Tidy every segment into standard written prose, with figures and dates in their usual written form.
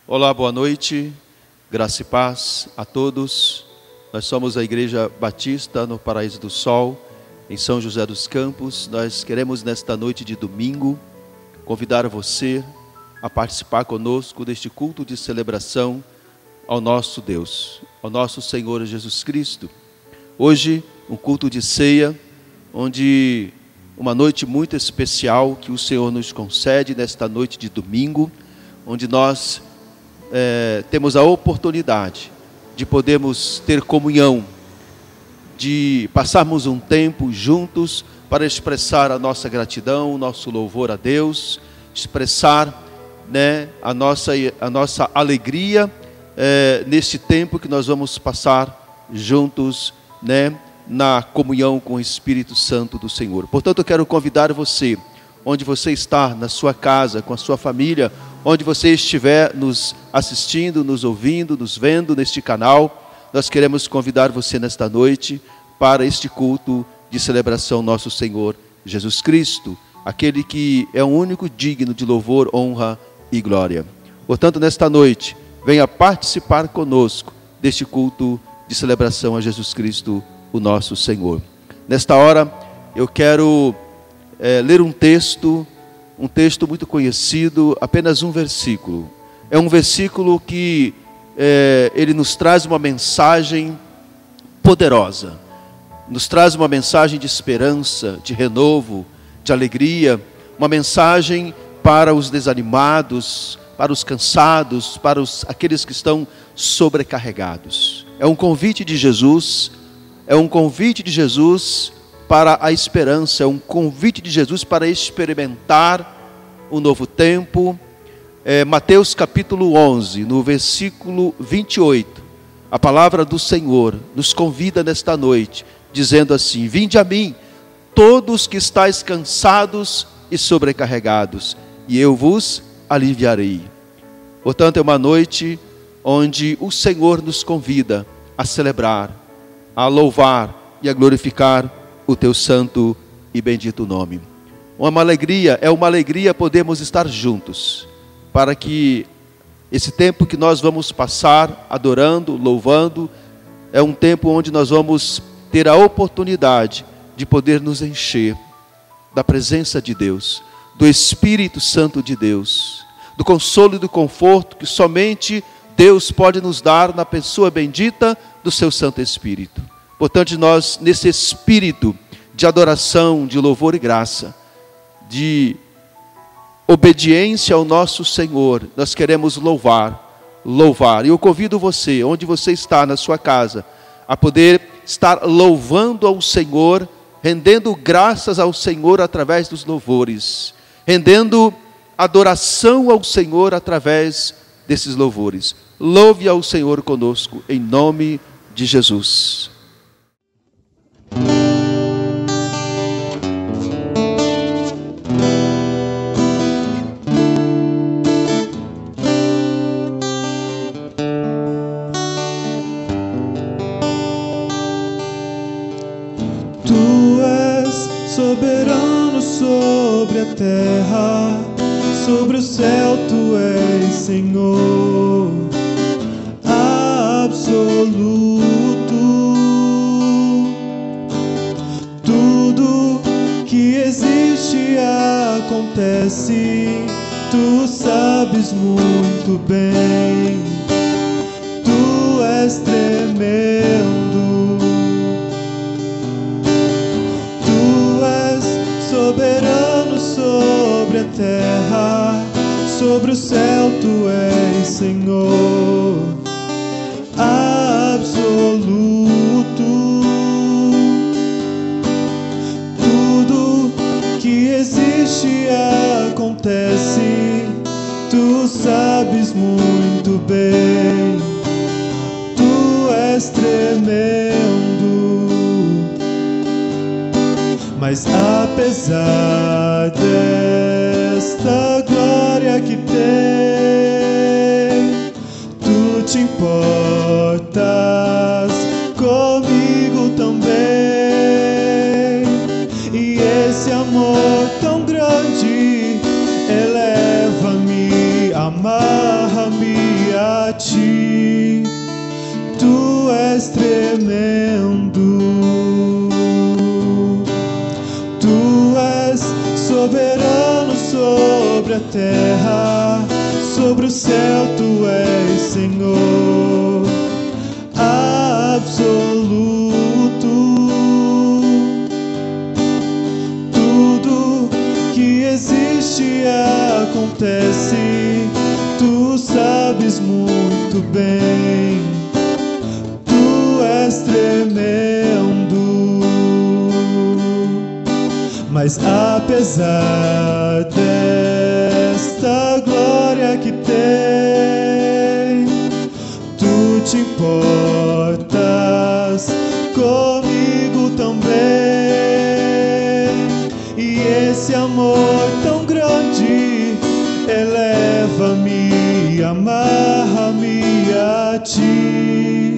Olá, boa noite, graça e paz a todos. Nós somos a Igreja Batista no Paraíso do Sol, em São José dos Campos. Nós queremos nesta noite de domingo convidar você a participar conosco deste culto de celebração ao nosso Deus, ao nosso Senhor Jesus Cristo. Hoje, um culto de ceia, onde uma noite muito especial que o Senhor nos concede nesta noite de domingo, onde nós temos a oportunidade de podermos ter comunhão, de passarmos um tempo juntos para expressar a nossa gratidão, o nosso louvor a Deus, expressar, a nossa alegria neste tempo que nós vamos passar juntos, na comunhão com o Espírito Santo do Senhor. Portanto, eu quero convidar você, onde você está, na sua casa, com a sua família, onde você estiver nos assistindo, nos ouvindo, nos vendo neste canal, nós queremos convidar você nesta noite para este culto de celebração ao nosso Senhor Jesus Cristo, aquele que é o único digno de louvor, honra e glória. Portanto, nesta noite, venha participar conosco deste culto de celebração a Jesus Cristo, o nosso Senhor. Nesta hora, eu quero ler um texto muito conhecido, apenas um versículo. É um versículo que ele nos traz uma mensagem poderosa, nos traz uma mensagem de esperança, de renovo, de alegria, uma mensagem para os desanimados, para os cansados, para aqueles que estão sobrecarregados. É um convite de Jesus, para a esperança, é um convite de Jesus para experimentar um novo tempo. Mateus capítulo 11, no versículo 28, a palavra do Senhor nos convida nesta noite, dizendo assim: vinde a mim, todos que estáis cansados e sobrecarregados, e eu vos aliviarei. Portanto, é uma noite onde o Senhor nos convida a celebrar, a louvar e a glorificar o teu santo e bendito nome. É uma alegria podermos estar juntos, para que esse tempo que nós vamos passar adorando, louvando, é um tempo onde nós vamos ter a oportunidade de poder nos encher da presença de Deus, do Espírito Santo de Deus, do consolo e do conforto que somente Deus pode nos dar na pessoa bendita do seu Santo Espírito. Portanto, nós, nesse espírito de adoração, de louvor e graça, de obediência ao nosso Senhor, nós queremos louvar. E eu convido você, onde você está na sua casa, a poder estar louvando ao Senhor, rendendo graças ao Senhor através dos louvores, rendendo adoração ao Senhor através desses louvores. Louve ao Senhor conosco, em nome de Jesus. Tu és soberano sobre a terra, sobre o céu tu és Senhor absoluto. Tudo que existe acontece, tu sabes muito bem. Tu és tremendo. Tu és soberano sobre a terra, sobre o céu tu és Senhor absoluto. Tudo que existe acontece, tu sabes muito bem. Tu és tremendo. Mas apesar desta glória que tem, tu te importas comigo também. sobre a terra, sobre o céu tu és Senhor absoluto. Tudo que existe acontece, tu sabes muito bem, tu és tremendo. Mas apesar desta glória que tem, tu te importas comigo também. E esse amor tão grande eleva-me, amarra-me a ti.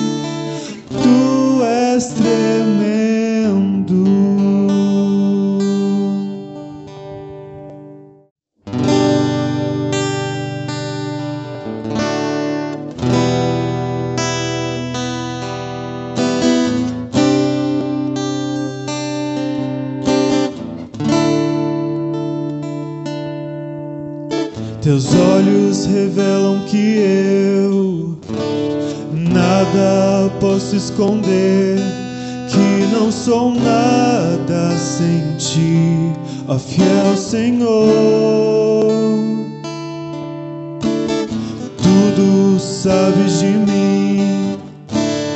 Tu és tremendo. Teus olhos revelam que eu nada posso esconder, que não sou nada sem ti, ó fiel Senhor. Tudo sabes de mim,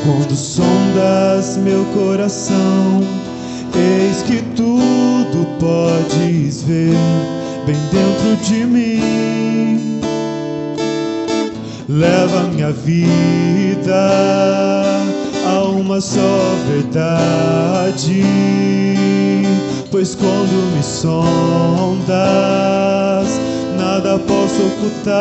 quando sondas meu coração, eis que tudo podes ver bem dentro de mim. Leva minha vida a uma só verdade, pois quando me sondas, nada posso ocultar.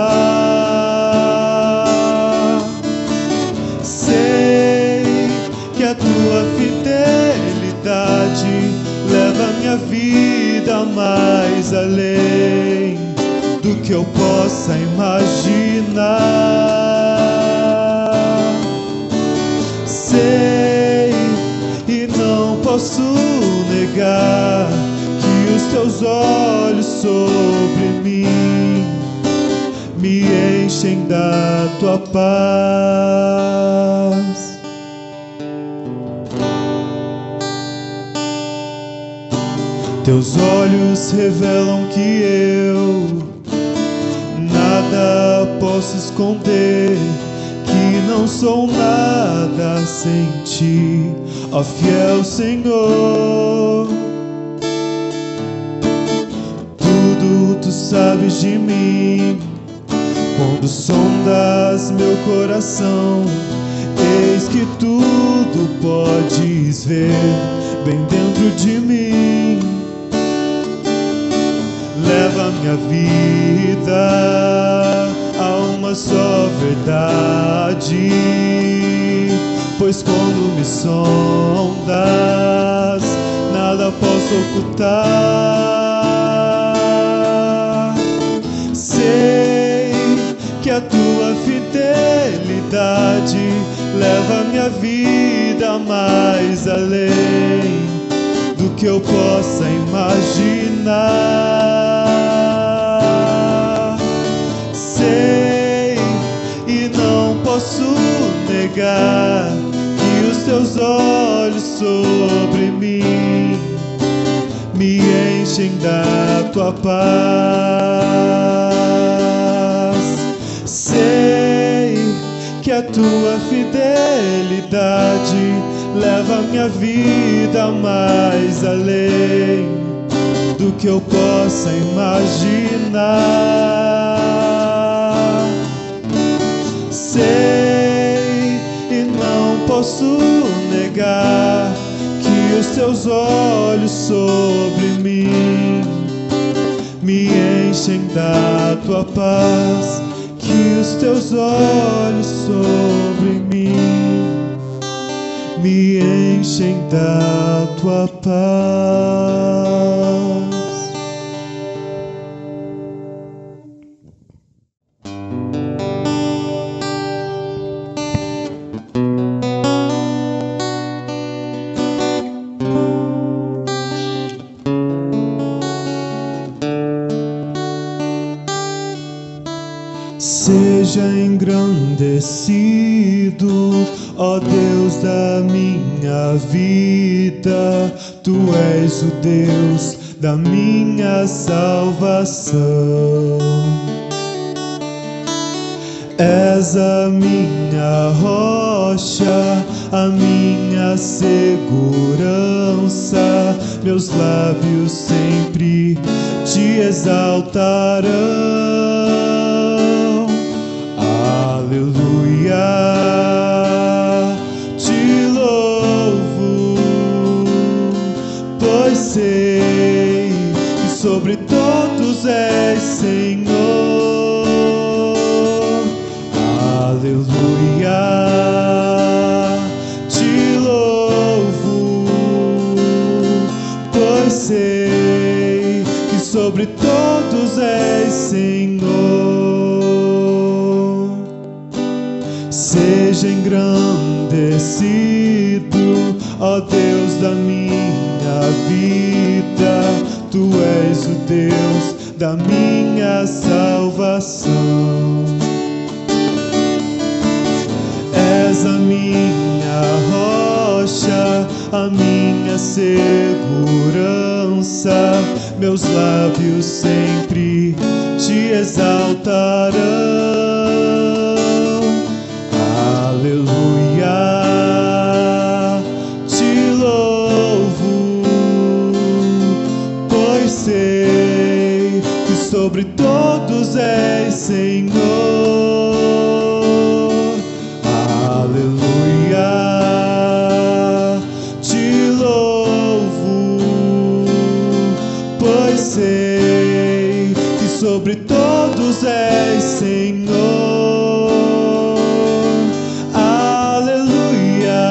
Sei que a tua fidelidade leva minha vida mais além do que eu possa imaginar. Sei e não posso negar que os teus olhos sobre mim me enchem da tua paz. Teus olhos revelam que eu nada posso esconder, que não sou nada sem ti, ó fiel Senhor. Tudo tu sabes de mim, quando sondas meu coração, eis que tudo podes ver bem dentro de mim. Leva minha vida a uma só verdade, pois quando me sondas, nada posso ocultar. Sei que a tua fidelidade leva minha vida mais além do que eu possa imaginar. Sei e não posso negar que os teus olhos sobre mim me enchem da tua paz. Sei que a tua fidelidade leva minha vida mais além do que eu possa imaginar. Sei e não posso negar que os teus olhos sobre mim me enchem da tua paz, que os teus olhos sobre mim me enchem da tua paz. Seja engrandecido, ó Deus da minha vida, Tu és o Deus da minha salvação. És a minha rocha, a minha segurança, meus lábios sempre te exaltarão. Aleluia, te louvo, pois sei que sobre todos és Senhor. Aleluia, te louvo, pois sei que sobre todos és Senhor. Seja engrandecido, ó Deus da minha vida, Tu és o Deus da minha salvação. És a minha rocha, a minha segurança, meus lábios sempre te exaltarão. Aleluia, te louvo, pois sei que sobre todos és Senhor. Aleluia, te louvo, pois sei que sobre todos és Senhor. Aleluia,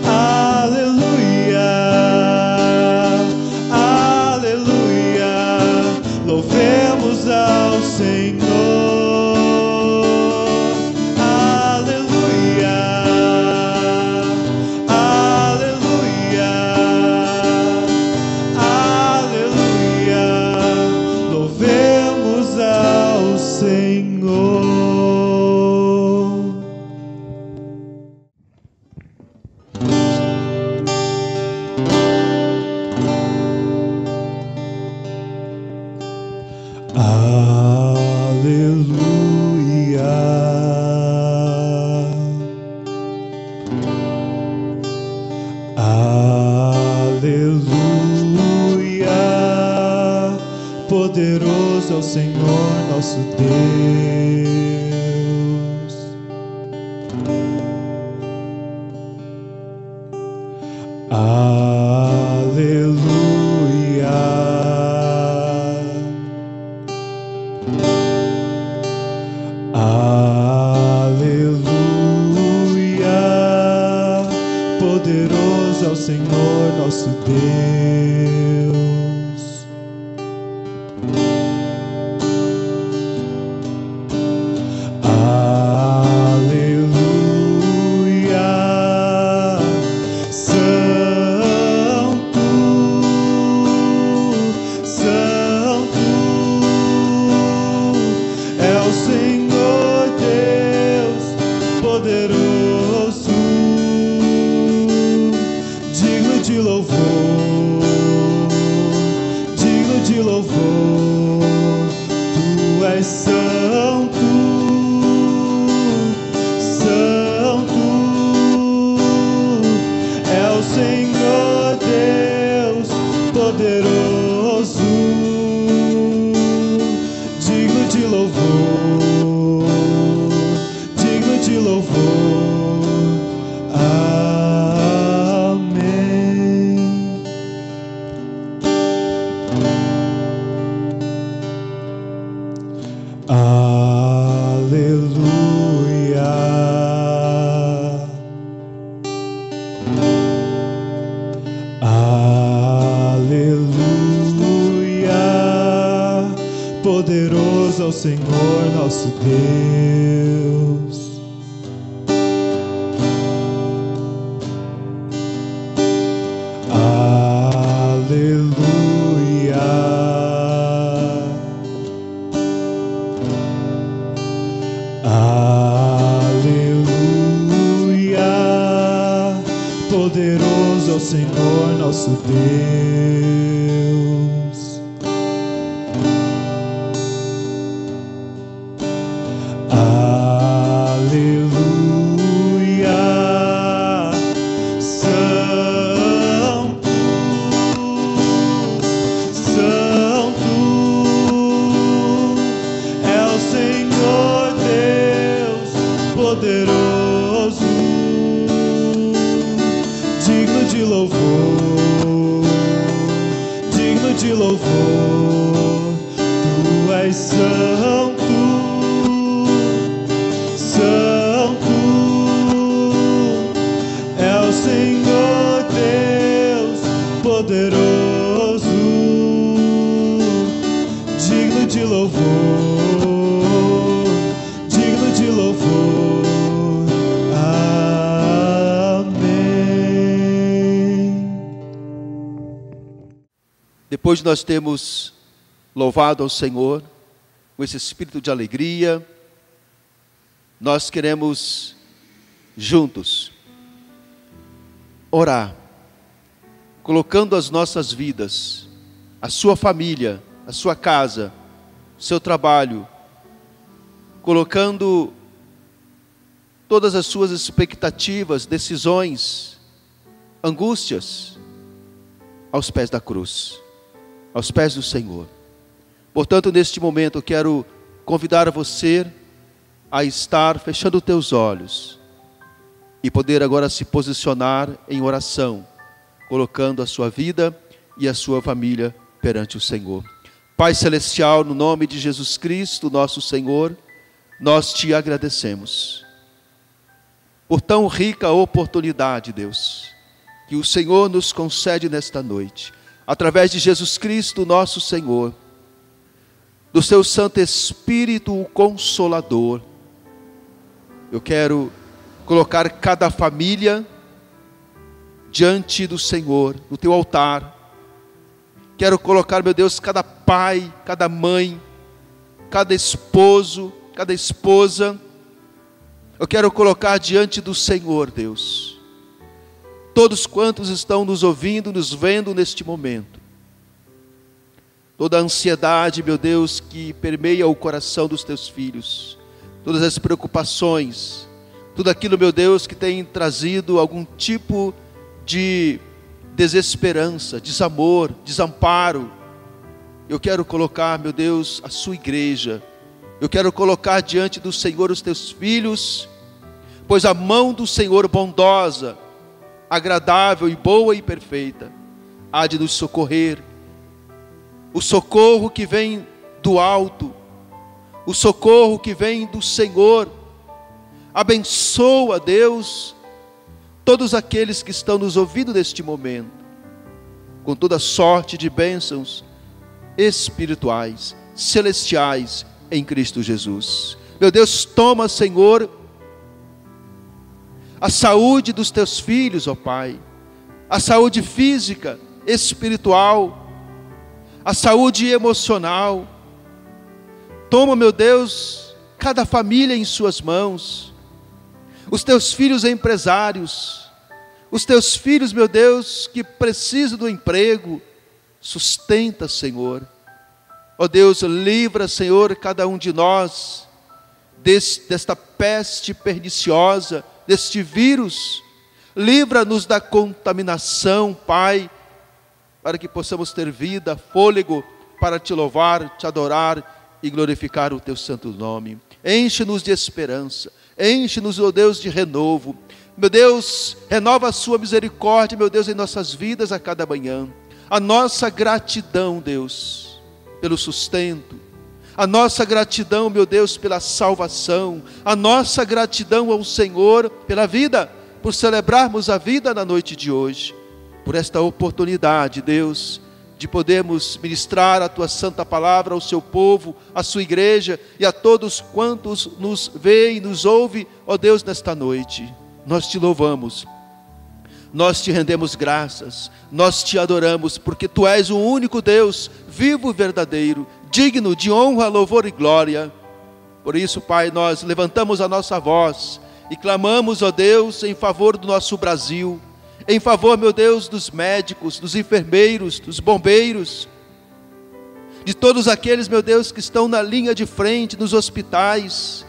aleluia, aleluia, louvemos ao Senhor. Poderoso é o Senhor nosso Deus. Aleluia, aleluia, poderoso é o Senhor nosso Deus. Poderoso é o Senhor nosso Deus. Aleluia, poderoso é o Senhor nosso Deus. Aleluia, Santo, Santo é o Senhor Deus poderoso, digno de louvor, digno de louvor. Tu és santo, santo é o Senhor Deus poderoso, digno de louvor, digno de louvor. Amém. Depois de nós termos louvado ao Senhor com esse espírito de alegria, nós queremos juntos orar, colocando as nossas vidas, a sua família, a sua casa, o seu trabalho, colocando todas as suas expectativas, decisões, angústias aos pés da cruz, aos pés do Senhor. Portanto, neste momento eu quero convidar você a estar fechando os teus olhos e poder agora se posicionar em oração, colocando a sua vida e a sua família perante o Senhor. Pai Celestial, no nome de Jesus Cristo, nosso Senhor, nós te agradecemos por tão rica oportunidade, Deus, que o Senhor nos concede nesta noite, através de Jesus Cristo, nosso Senhor, do seu Santo Espírito, o Consolador. Eu quero colocar cada família diante do Senhor, no teu altar. Quero colocar, meu Deus, cada pai, cada mãe, cada esposo, cada esposa. Eu quero colocar diante do Senhor, Deus, todos quantos estão nos ouvindo, nos vendo neste momento. Toda a ansiedade, meu Deus, que permeia o coração dos teus filhos, todas as preocupações, tudo aquilo, meu Deus, que tem trazido algum tipo de desesperança, desamor, desamparo. Eu quero colocar, meu Deus, a sua igreja. Eu quero colocar diante do Senhor os teus filhos, pois a mão do Senhor bondosa, agradável e boa e perfeita, há de nos socorrer. O socorro que vem do alto, o socorro que vem do Senhor. Abençoa, Deus, todos aqueles que estão nos ouvindo neste momento, com toda sorte de bênçãos espirituais, celestiais, em Cristo Jesus. Meu Deus, toma, Senhor, a saúde dos teus filhos, ó Pai, a saúde física, espiritual, a saúde emocional. Toma, meu Deus, cada família em suas mãos, os teus filhos empresários, os teus filhos, meu Deus, que precisam do emprego, sustenta, Senhor. Ó Deus, livra, Senhor, cada um de nós desta peste perniciosa, deste vírus. Livra-nos da contaminação, Pai, para que possamos ter vida, fôlego, para te louvar, te adorar e glorificar o teu santo nome. Enche-nos de esperança, enche-nos, ó Deus, de renovo. Meu Deus, renova a sua misericórdia, meu Deus, em nossas vidas a cada manhã. A nossa gratidão, Deus, pelo sustento, a nossa gratidão, meu Deus, pela salvação, a nossa gratidão ao Senhor pela vida, por celebrarmos a vida na noite de hoje, por esta oportunidade, Deus, de podermos ministrar a tua santa palavra ao seu povo, à sua igreja e a todos quantos nos veem e nos ouvem, ó Deus, nesta noite. Nós te louvamos, nós te rendemos graças, nós te adoramos, porque tu és o único Deus, vivo e verdadeiro, digno de honra, louvor e glória. Por isso, Pai, nós levantamos a nossa voz e clamamos, ó Deus, em favor do nosso Brasil, em favor, meu Deus, dos médicos, dos enfermeiros, dos bombeiros, de todos aqueles, meu Deus, que estão na linha de frente, nos hospitais.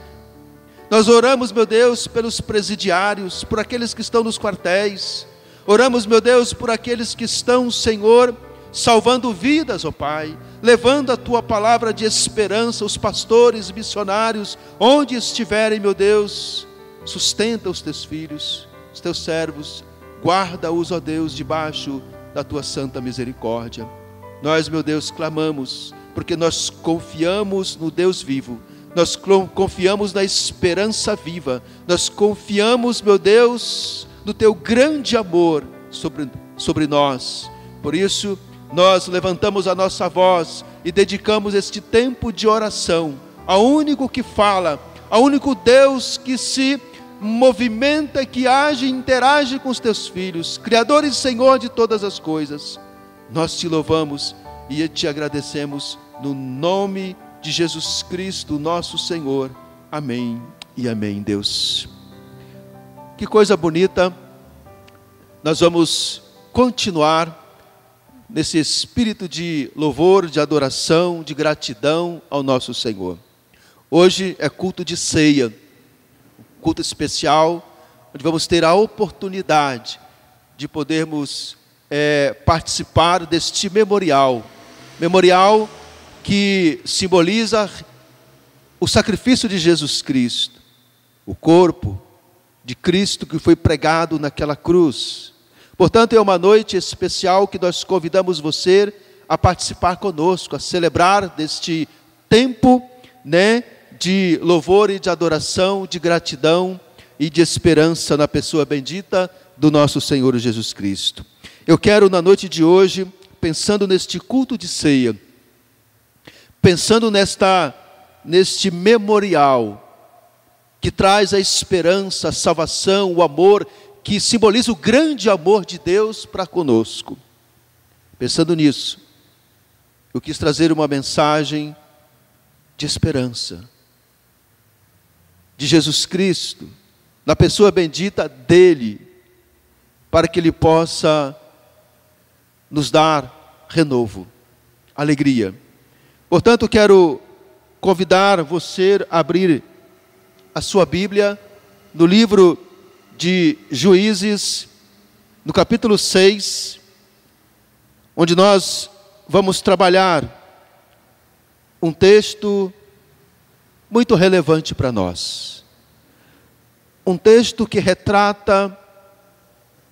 Nós oramos, meu Deus, pelos presidiários, por aqueles que estão nos quartéis. Oramos, meu Deus, por aqueles que estão, Senhor, salvando vidas, ó Pai, levando a Tua palavra de esperança, os pastores, missionários, onde estiverem, meu Deus, sustenta os Teus filhos, os Teus servos, guarda-os, ó Deus, debaixo da Tua santa misericórdia. Nós, meu Deus, clamamos, porque nós confiamos no Deus vivo, nós confiamos na esperança viva, nós confiamos, meu Deus, no Teu grande amor sobre nós. Por isso, nós levantamos a nossa voz e dedicamos este tempo de oração ao único que fala, ao único Deus que se movimenta, que age e interage com os Teus filhos, Criador e Senhor de todas as coisas. Nós Te louvamos e Te agradecemos no nome de Jesus Cristo, nosso Senhor. Amém e amém, Deus. Que coisa bonita. Nós vamos continuar nesse espírito de louvor, de adoração, de gratidão ao nosso Senhor. Hoje é culto de ceia, culto especial, onde vamos ter a oportunidade de podermos participar deste memorial que simboliza o sacrifício de Jesus Cristo, o corpo de Cristo que foi pregado naquela cruz. Portanto, é uma noite especial que nós convidamos você a participar conosco, a celebrar deste tempo, de louvor e de adoração, de gratidão e de esperança na pessoa bendita do nosso Senhor Jesus Cristo. Eu quero, na noite de hoje, pensando neste culto de ceia, pensando neste memorial que traz a esperança, a salvação, o amor, que simboliza o grande amor de Deus para conosco. Pensando nisso, eu quis trazer uma mensagem de esperança, de Jesus Cristo, na pessoa bendita dele, para que Ele possa nos dar renovo, alegria. Portanto, quero convidar você a abrir a sua Bíblia no livro de Juízes, no capítulo 6, onde nós vamos trabalhar um texto muito relevante para nós. Um texto que retrata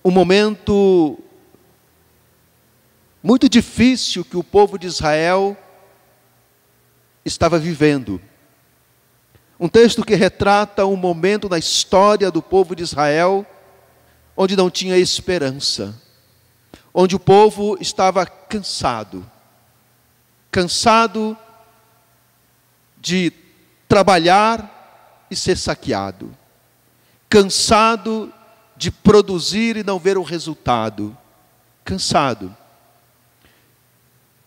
um momento muito difícil que o povo de Israel estava vivendo. Um texto que retrata um momento na história do povo de Israel onde não tinha esperança, onde o povo estava cansado de trabalhar e ser saqueado, cansado de produzir e não ver o resultado, cansado.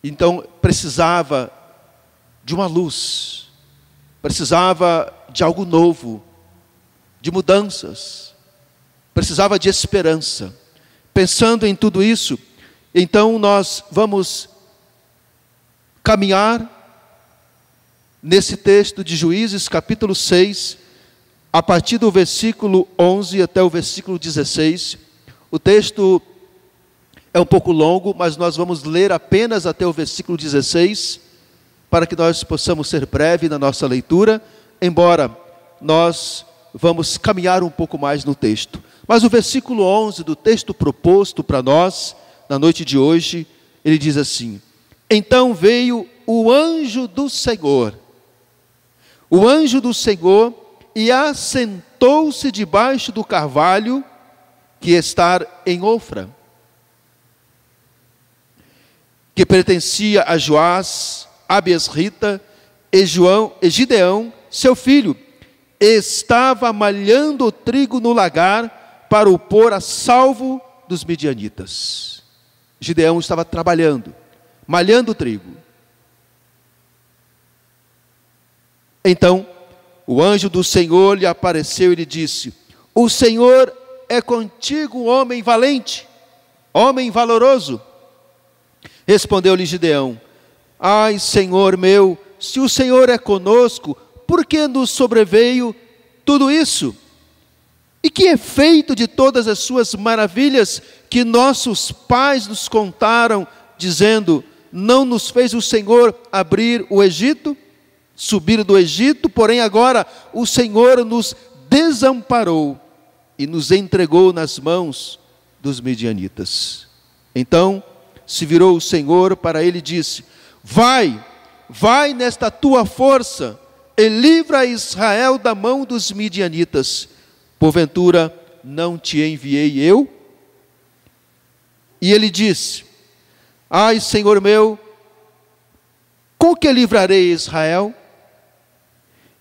Então precisava de uma luz, precisava de algo novo, de mudanças, precisava de esperança. Pensando em tudo isso, então nós vamos caminhar nesse texto de Juízes, capítulo 6, a partir do versículo 11 até o versículo 16. O texto é um pouco longo, mas nós vamos ler apenas até o versículo 16, para que nós possamos ser breve na nossa leitura, embora nós vamos caminhar um pouco mais no texto. Mas o versículo 11 do texto proposto para nós, na noite de hoje, ele diz assim: Então veio o anjo do Senhor, e assentou-se debaixo do carvalho que está em Ofra, que pertencia a Joás, Abiesrita, e Gideão, seu filho, estava malhando o trigo no lagar para o pôr a salvo dos midianitas. Gideão estava trabalhando, malhando o trigo. Então, o anjo do Senhor lhe apareceu e lhe disse: O Senhor é contigo, homem valente. homem valoroso. Respondeu-lhe Gideão: ai, Senhor meu, se o Senhor é conosco, por que nos sobreveio tudo isso? E que efeito de todas as suas maravilhas que nossos pais nos contaram, dizendo: não nos fez o Senhor abrir o Egito, subir do Egito, porém agora o Senhor nos desamparou e nos entregou nas mãos dos midianitas. Então se virou o Senhor para ele e disse: vai nesta tua força e livra Israel da mão dos midianitas. Porventura não te enviei eu? E ele disse: ai, Senhor meu, com que livrarei Israel?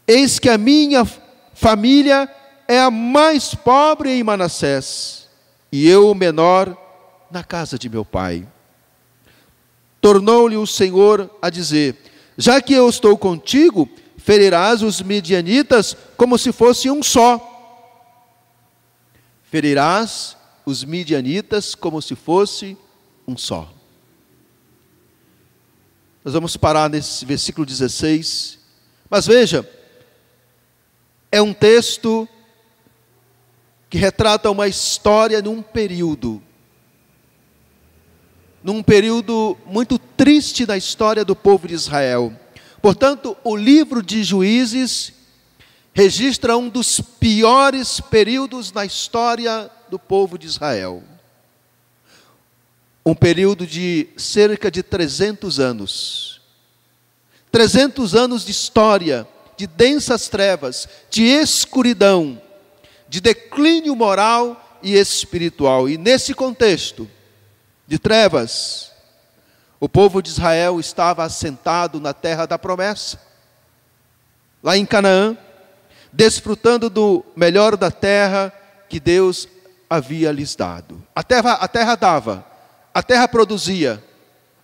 Eis que a minha família é a mais pobre em Manassés, e eu o menor na casa de meu pai. Tornou-lhe o Senhor a dizer: já que eu estou contigo, ferirás os midianitas como se fosse um só. Ferirás os midianitas como se fosse um só. Nós vamos parar nesse versículo 16. Mas veja, é um texto que retrata uma história num período muito triste da história do povo de Israel. Portanto, o livro de Juízes registra um dos piores períodos na história do povo de Israel. Um período de cerca de 300 anos. 300 anos de história, de densas trevas, de escuridão, de declínio moral e espiritual. E nesse contexto de trevas, o povo de Israel estava assentado na terra da promessa, lá em Canaã, desfrutando do melhor da terra que Deus havia lhes dado. A terra dava, a terra produzia,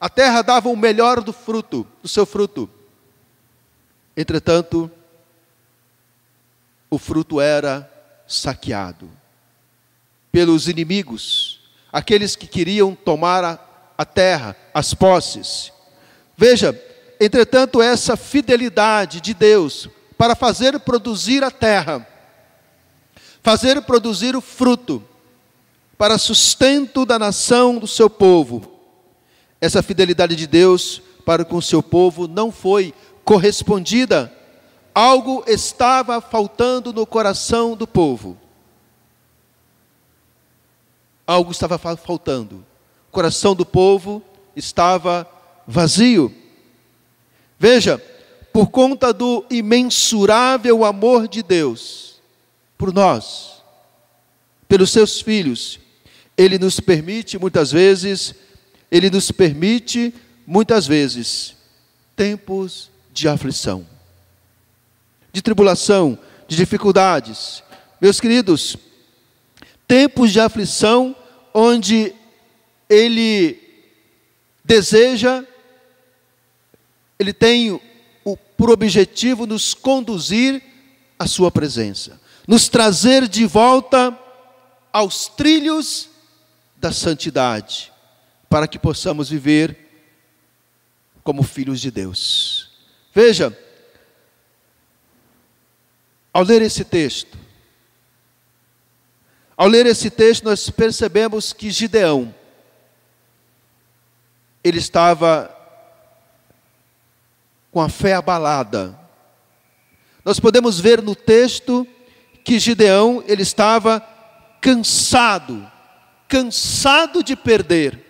a terra dava o melhor do fruto, do seu fruto. Entretanto, o fruto era saqueado pelos inimigos, aqueles que queriam tomar a terra, as posses. Veja, entretanto, essa fidelidade de Deus para fazer produzir a terra, fazer produzir o fruto, para sustento da nação, do seu povo. Essa fidelidade de Deus para com o seu povo não foi correspondida. Algo estava faltando no coração do povo. Algo estava faltando. O coração do povo estava vazio. Veja, por conta do imensurável amor de Deus por nós, pelos seus filhos, Ele nos permite muitas vezes tempos de aflição, de tribulação, de dificuldades. Meus queridos, tempos de aflição onde Ele deseja, Ele tem por objetivo nos conduzir à sua presença, nos trazer de volta aos trilhos da santidade, para que possamos viver como filhos de Deus. Veja, ao ler esse texto, nós percebemos que Gideão, ele estava com a fé abalada. Nós podemos ver no texto que Gideão, ele estava cansado de perder.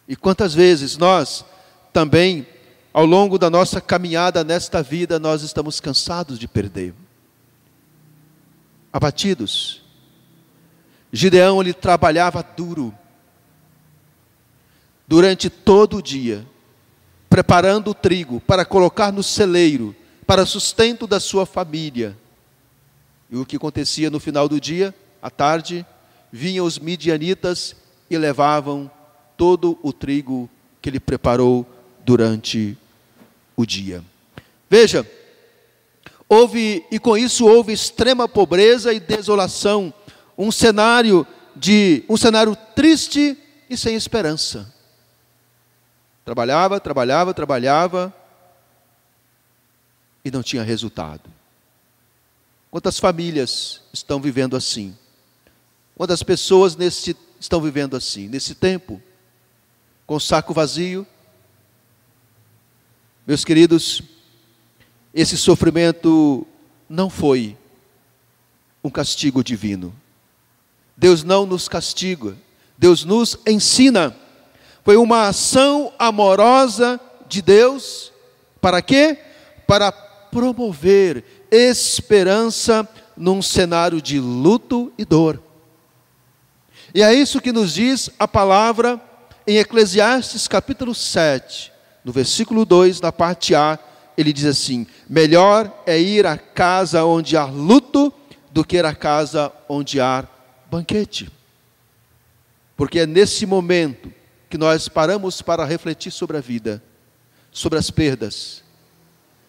E quantas vezes nós também, ao longo da nossa caminhada nesta vida, nós estamos cansados de perder, abatidos. Gideão, ele trabalhava duro, durante todo o dia, preparando o trigo para colocar no celeiro, para sustento da sua família. E o que acontecia no final do dia, à tarde, vinham os midianitas e levavam todo o trigo que ele preparou durante o dia. Veja, com isso houve extrema pobreza e desolação, um cenário de um cenário triste e sem esperança. Trabalhava e não tinha resultado. Quantas famílias estão vivendo assim? Quantas pessoas estão vivendo assim, nesse tempo, com o saco vazio? Meus queridos, esse sofrimento não foi um castigo divino. Deus não nos castiga, Deus nos ensina. Foi uma ação amorosa de Deus, para quê? Para promover esperança num cenário de luto e dor. E é isso que nos diz a palavra em Eclesiastes capítulo 7, no versículo 2, na parte A, ele diz assim: melhor é ir à casa onde há luto do que ir à casa onde há banquete. Porque é nesse momento que nós paramos para refletir sobre a vida, sobre as perdas,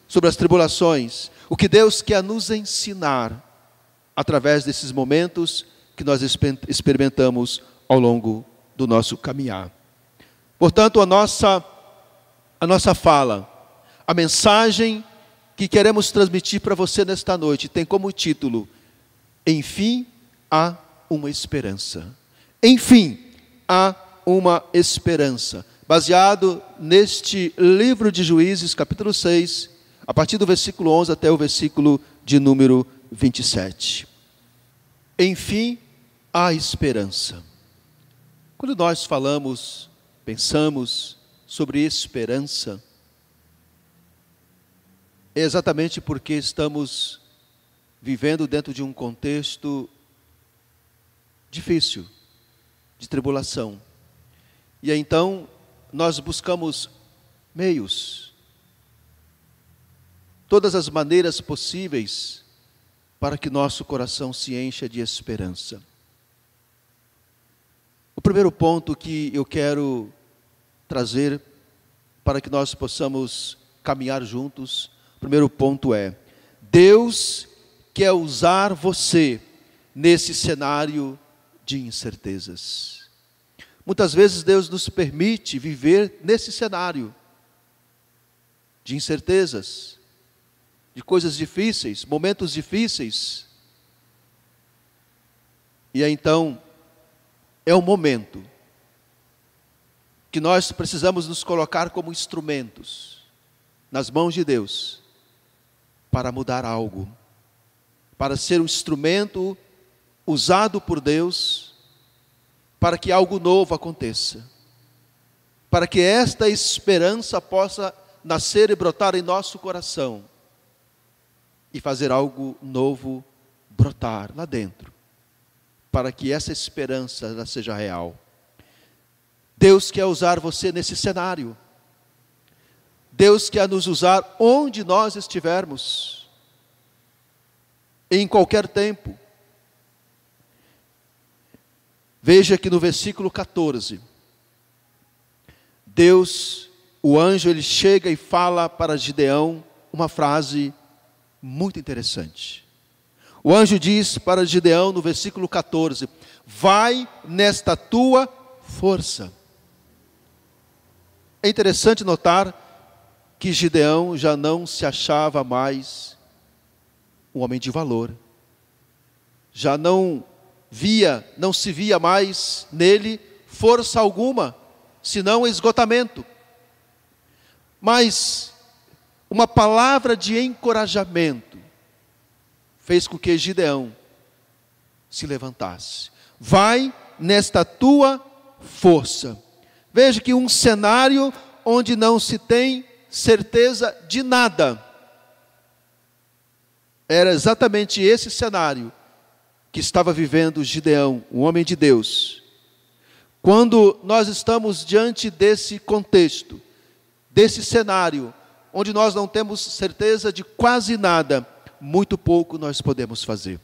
sobre as tribulações, o que Deus quer nos ensinar através desses momentos que nós experimentamos ao longo do nosso caminhar. Portanto, a nossa fala, a mensagem que queremos transmitir para você nesta noite, tem como título: enfim, há uma esperança. Enfim, há uma esperança. Baseado neste livro de Juízes, capítulo 6, a partir do versículo 11 até o versículo de número 27. Enfim, há esperança. Quando nós falamos, pensamos sobre esperança, é exatamente porque estamos vivendo dentro de um contexto difícil, de tribulação. E então nós buscamos meios, todas as maneiras possíveis para que nosso coração se encha de esperança. O primeiro ponto que eu quero trazer para que nós possamos caminhar juntos, o primeiro ponto é: Deus quer usar você nesse cenário de incertezas. Muitas vezes Deus nos permite viver nesse cenário de incertezas, de coisas difíceis, momentos difíceis. E aí, então, é um momento que nós precisamos nos colocar como instrumentos nas mãos de Deus para mudar algo, para ser um instrumento usado por Deus para que algo novo aconteça, para que esta esperança possa nascer e brotar em nosso coração e fazer algo novo brotar lá dentro, para que essa esperança ela seja real. Deus quer usar você nesse cenário. Deus quer nos usar onde nós estivermos, em qualquer tempo. Veja que no versículo 14, Deus, o anjo, ele chega e fala para Gideão uma frase muito interessante. O anjo diz para Gideão no versículo 14: vai nesta tua força. É interessante notar que Gideão já não se achava mais um homem de valor. Já não se via mais nele força alguma, senão esgotamento. Mas uma palavra de encorajamento fez com que Gideão se levantasse. Vai nesta tua força. Veja que um cenário onde não se tem certeza de nada. Era exatamente esse cenário que estava vivendo Gideão, um homem de Deus. Quando nós estamos diante desse contexto, desse cenário, onde nós não temos certeza de quase nada, muito pouco nós podemos fazer.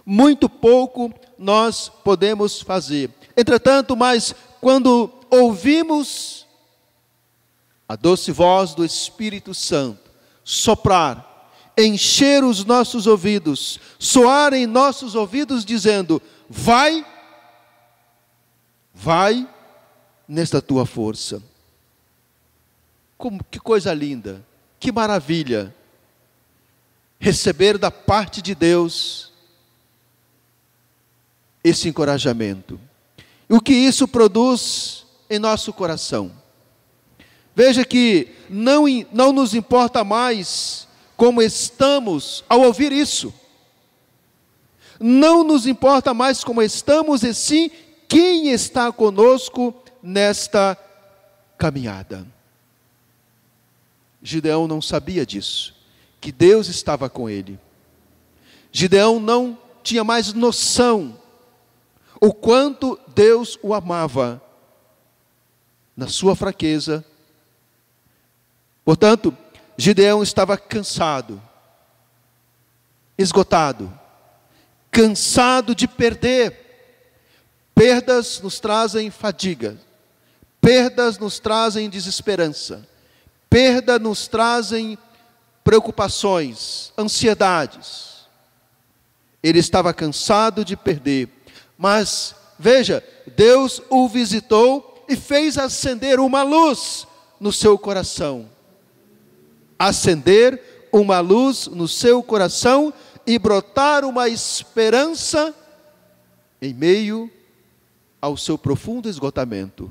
Muito pouco nós podemos fazer. Entretanto, mas quando ouvimos a doce voz do Espírito Santo soprar, encher os nossos ouvidos, soar em nossos ouvidos dizendo: vai nesta tua força. Que coisa linda, que maravilha, receber da parte de Deus esse encorajamento. E o que isso produz em nosso coração? Veja que não nos importa mais como estamos ao ouvir isso. Não nos importa mais como estamos, e sim quem está conosco nesta caminhada. Gideão não sabia disso, que Deus estava com ele. Gideão não tinha mais noção o quanto Deus o amava na sua fraqueza. Portanto, Gideão estava cansado, esgotado, cansado de perder. Perdas nos trazem fadiga, perdas nos trazem desesperança, perda nos trazem preocupações, ansiedades. Ele estava cansado de perder, mas veja, Deus o visitou e fez acender uma luz no seu coração. Acender uma luz no seu coração e brotar uma esperança em meio ao seu profundo esgotamento,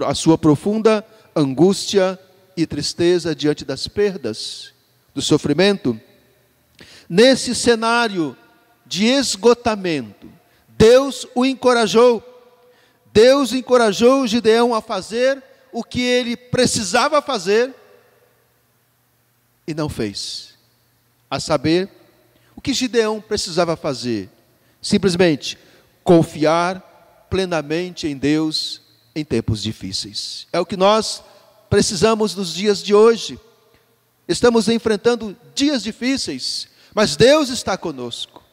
à sua profunda angústia e tristeza diante das perdas, do sofrimento. Nesse cenário de esgotamento, Deus o encorajou. Deus encorajou Gideão a fazer o que ele precisava fazer e não fez. A saber, o que Gideão precisava fazer? Simplesmente confiar plenamente em Deus em tempos difíceis. É o que nós precisamos nos dias de hoje. Estamos enfrentando dias difíceis, mas Deus está conosco.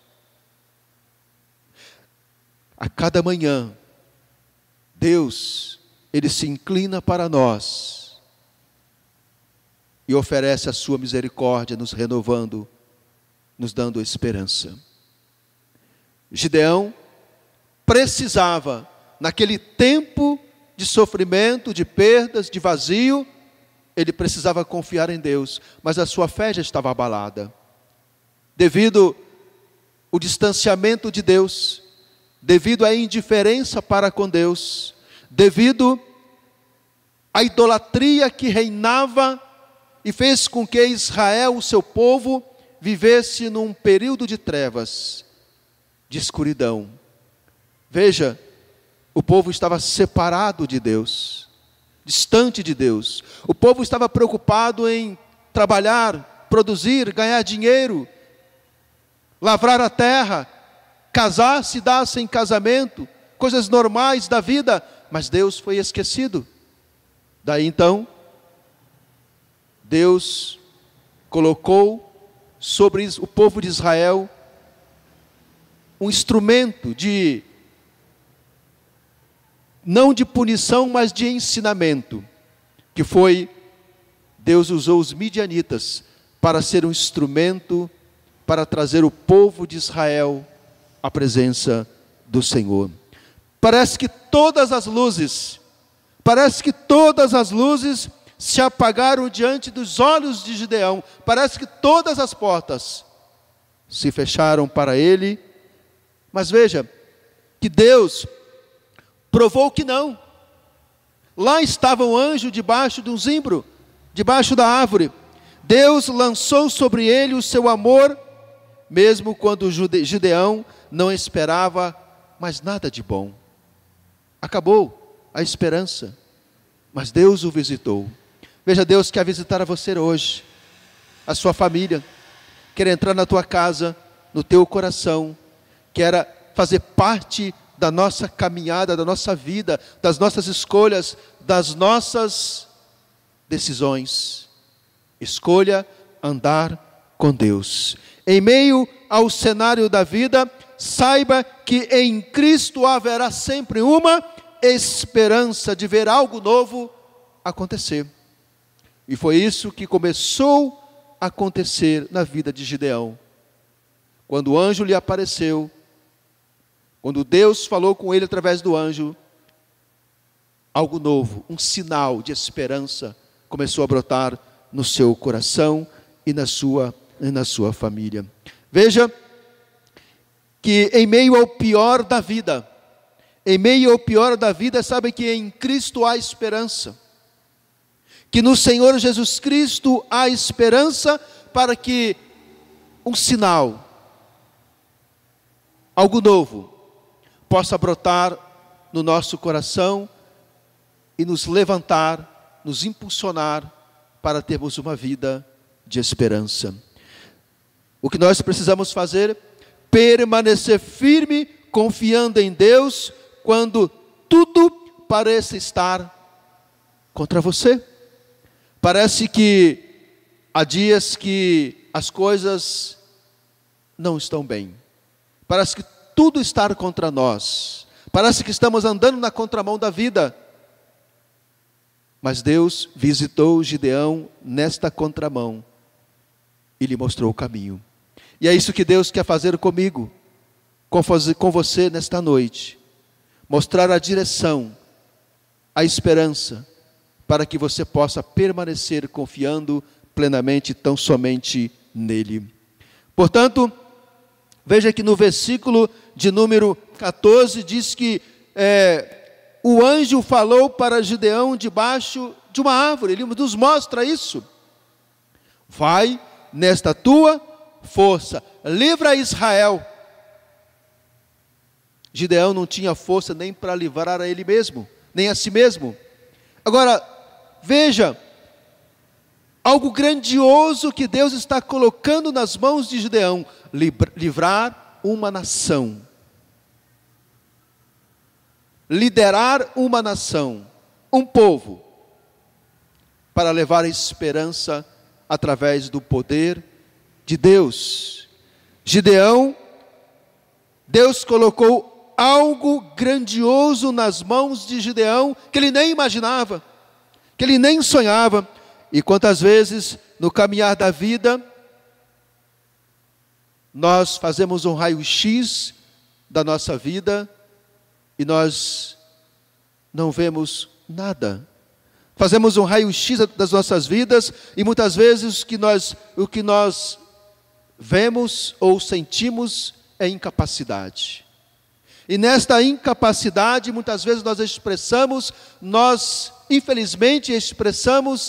A cada manhã, Deus, Ele se inclina para nós e oferece a sua misericórdia, nos renovando, nos dando esperança. Gideão precisava, naquele tempo de sofrimento, de perdas, de vazio, ele precisava confiar em Deus, mas a sua fé já estava abalada, devido ao distanciamento de Deus, devido à indiferença para com Deus, devido à idolatria que reinava e fez com que Israel, o seu povo, vivesse num período de trevas, de escuridão. Veja, o povo estava separado de Deus, distante de Deus. O povo estava preocupado em trabalhar, produzir, ganhar dinheiro, lavrar a terra, casar-se, dar-se em casamento, coisas normais da vida, mas Deus foi esquecido. Daí então, Deus colocou sobre o povo de Israel um instrumento não de punição, mas de ensinamento, que foi, Deus usou os midianitas para ser um instrumento para trazer o povo de Israel à presença do Senhor. Parece que todas as luzes se apagaram diante dos olhos de Gideão. Parece que todas as portas se fecharam para ele. Mas veja, que Deus provou que não. Lá estava um anjo debaixo de um zimbro, debaixo da árvore. Deus lançou sobre ele o seu amor, mesmo quando Gideão não esperava mais nada de bom. Acabou a esperança, mas Deus o visitou. Veja, Deus quer visitar a você hoje, a sua família, quer entrar na tua casa, no teu coração, quer fazer parte da nossa caminhada, da nossa vida, das nossas escolhas, das nossas decisões. Escolha andar com Deus. Em meio ao cenário da vida, saiba que em Cristo haverá sempre uma esperança de ver algo novo acontecer. E foi isso que começou a acontecer na vida de Gideão. Quando o anjo lhe apareceu, Quando Deus falou com ele através do anjo, algo novo, um sinal de esperança começou a brotar no seu coração e na sua família. Veja que em meio ao pior da vida, sabe que em Cristo há esperança. Que no Senhor Jesus Cristo há esperança para que um sinal, algo novo, possa brotar no nosso coração e nos levantar, nos impulsionar para termos uma vida de esperança. O que nós precisamos fazer? Permanecer firme, confiando em Deus, quando tudo parece estar contra você. Parece que há dias que as coisas não estão bem. Parece que tudo está contra nós. Parece que estamos andando na contramão da vida. Mas Deus visitou Gideão nesta contramão e lhe mostrou o caminho. E é isso que Deus quer fazer comigo, com você nesta noite. Mostrar a direção, a esperança, para que você possa permanecer confiando plenamente, tão somente nele. Portanto, veja que no versículo de número 14, diz que o anjo falou para Gideão debaixo de uma árvore. Ele nos mostra isso. Vai nesta tua força, livra Israel. Gideão não tinha força nem para livrar a ele mesmo, nem a si mesmo. Agora, veja, algo grandioso que Deus está colocando nas mãos de Gideão: livrar uma nação, liderar uma nação, um povo, para levar a esperança através do poder de Deus. Gideão, Deus colocou algo grandioso nas mãos de Gideão, que ele nem imaginava, que ele nem sonhava. E quantas vezes no caminhar da vida nós fazemos um raio-x da nossa vida e nós não vemos nada. Fazemos um raio-x das nossas vidas e muitas vezes o que nós vemos ou sentimos é incapacidade. E nesta incapacidade, muitas vezes nós infelizmente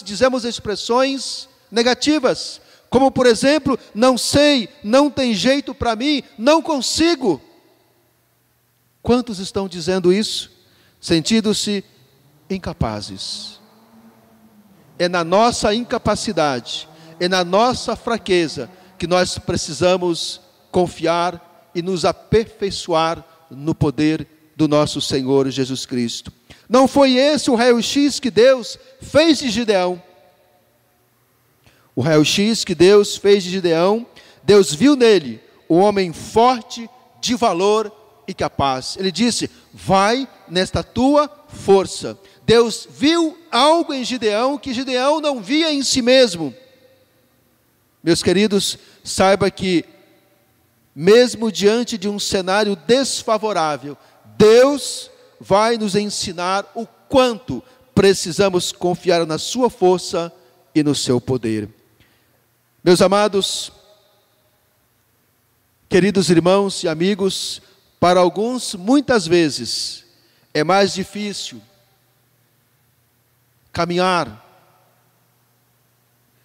dizemos expressões negativas, como por exemplo, não sei, não tem jeito para mim, não consigo. Quantos estão dizendo isso? Sentindo-se incapazes. É na nossa incapacidade, é na nossa fraqueza que nós precisamos confiar e nos aperfeiçoar no poder do nosso Senhor Jesus Cristo. Não foi esse o raio-x que Deus fez de Gideão. O raio-x que Deus fez de Gideão, Deus viu nele um homem forte, de valor e capaz. Ele disse: vai nesta tua força. Deus viu algo em Gideão que Gideão não via em si mesmo. Meus queridos, saiba que mesmo diante de um cenário desfavorável, Deus vai nos ensinar o quanto precisamos confiar na sua força e no seu poder. Meus amados, queridos irmãos e amigos, para alguns, muitas vezes, é mais difícil caminhar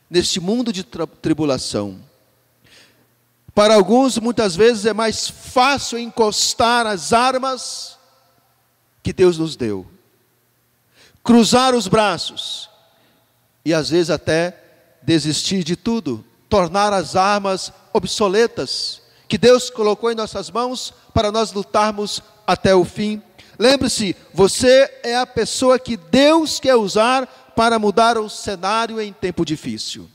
neste mundo de tribulação. Para alguns, muitas vezes, é mais fácil encostar as armas que Deus nos deu, cruzar os braços e às vezes até desistir de tudo, tornar as armas obsoletas que Deus colocou em nossas mãos para nós lutarmos até o fim. Lembre-se, você é a pessoa que Deus quer usar para mudar o cenário em tempo difícil.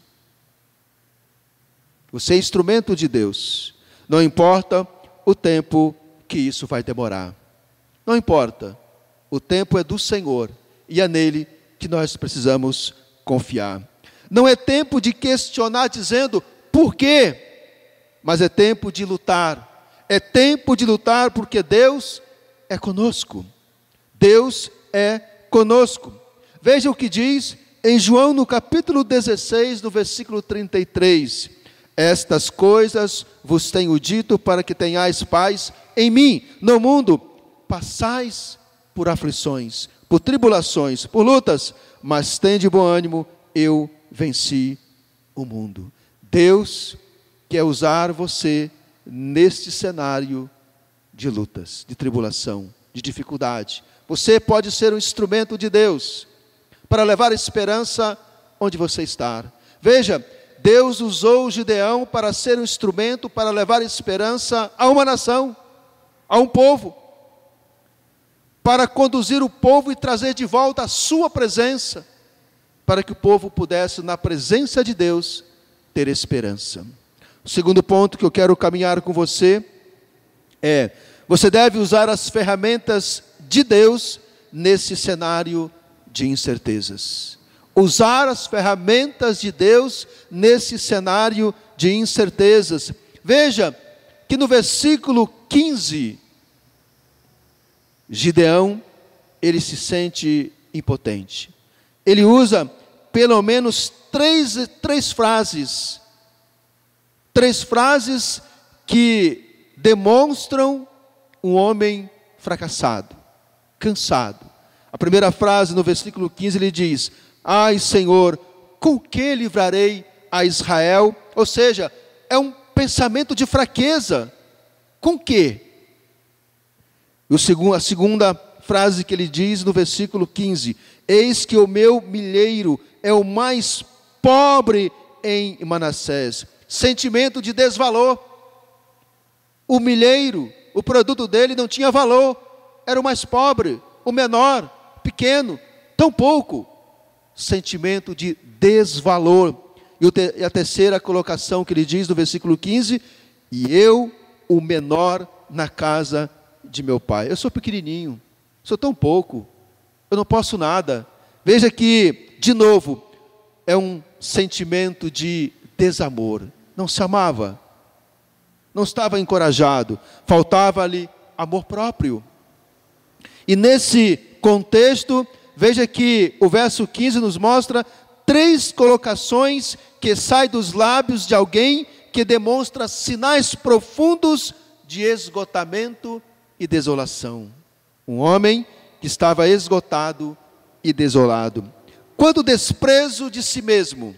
Você é instrumento de Deus. Não importa o tempo que isso vai demorar. Não importa. O tempo é do Senhor e é nele que nós precisamos confiar. Não é tempo de questionar dizendo por quê, mas é tempo de lutar. é tempo de lutar, porque Deus é conosco. Deus é conosco. Veja o que diz em João, no capítulo 16, no versículo 33. Estas coisas vos tenho dito para que tenhais paz em mim. No mundo passais por aflições, por tribulações, por lutas, mas tende bom ânimo, eu venci o mundo. Deus quer usar você neste cenário de lutas, de tribulação, de dificuldade. Você pode ser um instrumento de Deus para levar esperança onde você está. Veja, Deus usou Gideão para ser um instrumento para levar esperança a uma nação, a um povo, para conduzir o povo e trazer de volta a sua presença, para que o povo pudesse, na presença de Deus, ter esperança. O segundo ponto que eu quero caminhar com você é: você deve usar as ferramentas de Deus nesse cenário de incertezas. Usar as ferramentas de Deus nesse cenário de incertezas. Veja que no versículo 15, Gideão, ele se sente impotente. Ele usa pelo menos três frases que demonstram um homem fracassado, cansado. A primeira frase no versículo 15 ele diz: ai Senhor, com que livrarei a Israel? Ou seja, é um pensamento de fraqueza. Com que? A segunda frase que ele diz no versículo 15: eis que o meu milheiro é o mais pobre em Manassés. Sentimento de desvalor. O milheiro, o produto dele não tinha valor, era o mais pobre, o menor, pequeno, tão pouco. Sentimento de desvalor. E a terceira colocação que ele diz no versículo 15: e eu, o menor na casa de meu pai. Eu sou pequenininho, sou tão pouco, eu não posso nada. Veja que, de novo, é um sentimento de desamor. Não se amava, não estava encorajado, faltava-lhe amor próprio. E nesse contexto, veja que o verso 15 nos mostra três colocações que saem dos lábios de alguém que demonstra sinais profundos de esgotamento e desolação. Um homem que estava esgotado e desolado. Quanto desprezo de si mesmo.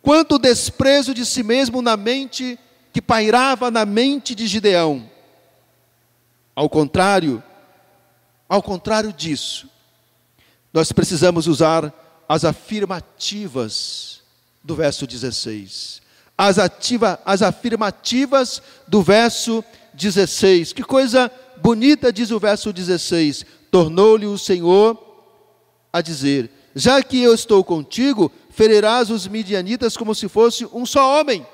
Quanto desprezo de si mesmo na mente, que pairava na mente de Gideão. Ao contrário disso, nós precisamos usar as afirmativas do verso 16. As afirmativas do verso 16. Que coisa bonita diz o verso 16. Tornou-lhe o Senhor a dizer: já que eu estou contigo, ferirás os midianitas como se fosse um só homem.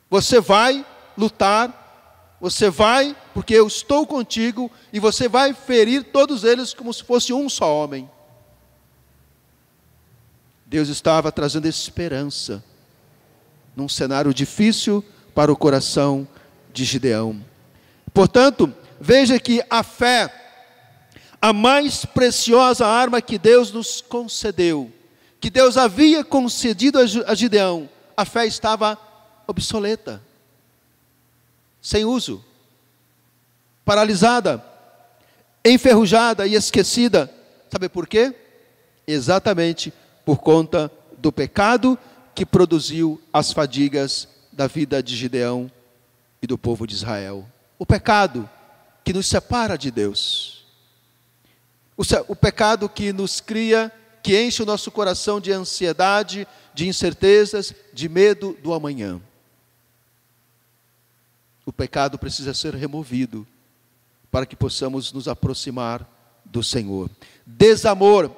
Você vai lutar, você vai, porque eu estou contigo, e você vai ferir todos eles como se fosse um só homem. Deus estava trazendo esperança num cenário difícil para o coração de Gideão. Portanto, veja que a fé, a mais preciosa arma que Deus nos concedeu, que Deus havia concedido a Gideão, a fé estava obsoleta, sem uso, paralisada, enferrujada e esquecida. Sabe por quê? Exatamente por conta do pecado que produziu as fadigas da vida de Gideão e do povo de Israel. O pecado que nos separa de Deus. O pecado que nos cria, que enche o nosso coração de ansiedade, de incertezas, de medo do amanhã. O pecado precisa ser removido para que possamos nos aproximar do Senhor. Desamor,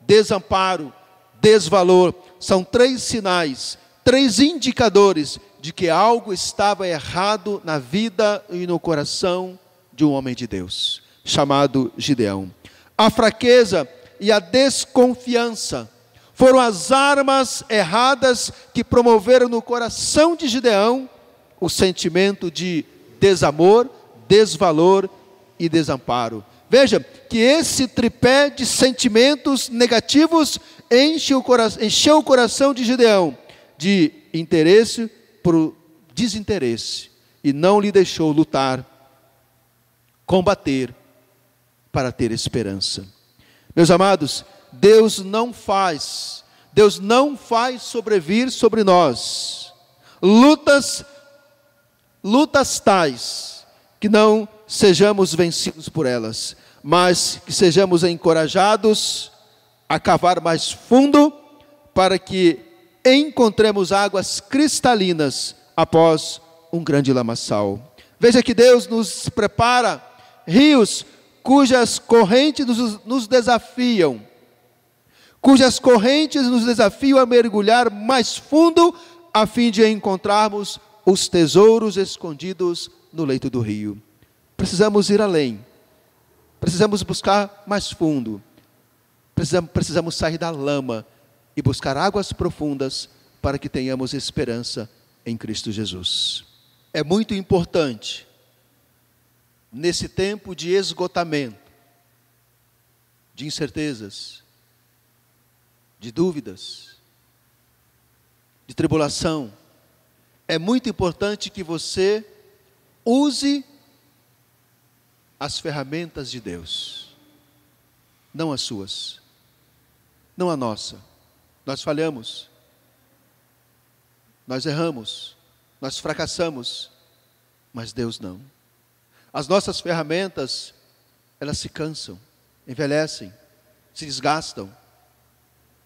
desamparo, desvalor, são três sinais, três indicadores de que algo estava errado na vida e no coração de um homem de Deus, chamado Gideão. A fraqueza e a desconfiança foram as armas erradas que promoveram no coração de Gideão o sentimento de desamor, desvalor e desamparo. Veja que esse tripé de sentimentos negativos encheu o coração de Gideão de interesse por desinteresse e não lhe deixou lutar, combater para ter esperança. Meus amados, Deus não faz sobrevir sobre nós lutas tais que não sejamos vencidos por elas, mas que sejamos encorajados a cavar mais fundo para que encontremos águas cristalinas após um grande lamaçal. Veja que Deus nos prepara rios cujas correntes nos desafiam, a mergulhar mais fundo a fim de encontrarmos os tesouros escondidos no leito do rio. Precisamos ir além, precisamos buscar mais fundo, precisamos sair da lama e buscar águas profundas para que tenhamos esperança em Cristo Jesus. É muito importante, nesse tempo de esgotamento, de incertezas, de dúvidas, de tribulação, é muito importante que você use as ferramentas de Deus, não as suas, não a nossa. Nós falhamos, nós erramos, nós fracassamos, mas Deus não. As nossas ferramentas, elas se cansam, envelhecem, se desgastam.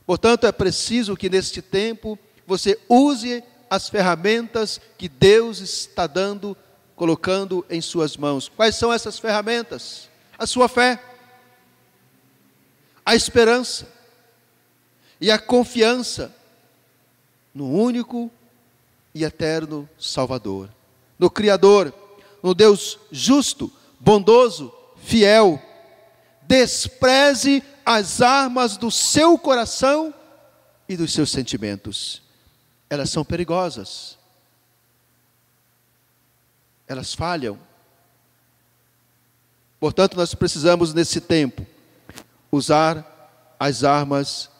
Portanto, é preciso que neste tempo você use as ferramentas que Deus está colocando em suas mãos. Quais são essas ferramentas? A sua fé, a esperança e a confiança no único e eterno Salvador, no Criador, no Deus justo, bondoso, fiel. Despreze as armas do seu coração e dos seus sentimentos. Elas são perigosas. Elas falham. Portanto, nós precisamos nesse tempo usar as armas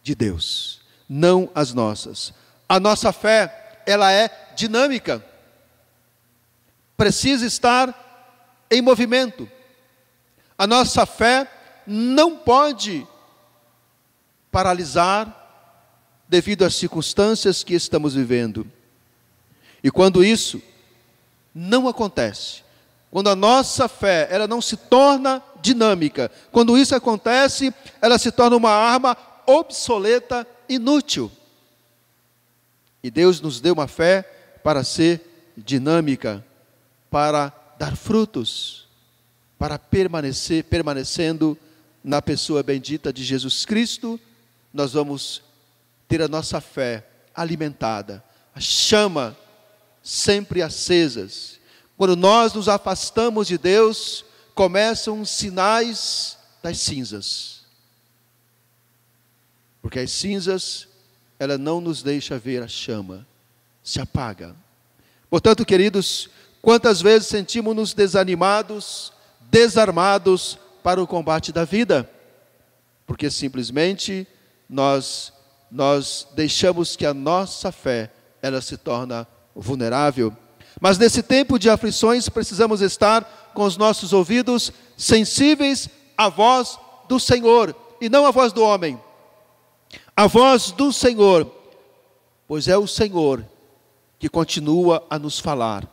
de Deus, não as nossas. A nossa fé, ela é dinâmica. Precisa estar em movimento. A nossa fé não pode paralisar devido às circunstâncias que estamos vivendo. E quando isso não acontece, quando a nossa fé ela não se torna dinâmica, quando isso acontece, ela se torna uma arma obsoleta, inútil. E Deus nos deu uma fé para ser dinâmica, para dar frutos, para permanecendo na pessoa bendita de Jesus Cristo, nós vamos ter a nossa fé alimentada, a chama sempre acesas. Quando nós nos afastamos de Deus, começam os sinais das cinzas. Porque as cinzas, ela não nos deixa ver a chama, se apaga. Portanto, queridos, quantas vezes sentimos-nos desanimados, desarmados para o combate da vida? Porque simplesmente nós deixamos que a nossa fé, ela se torna vulnerável. Mas nesse tempo de aflições, precisamos estar com os nossos ouvidos sensíveis à voz do Senhor, e não à voz do homem. A voz do Senhor, pois é o Senhor que continua a nos falar.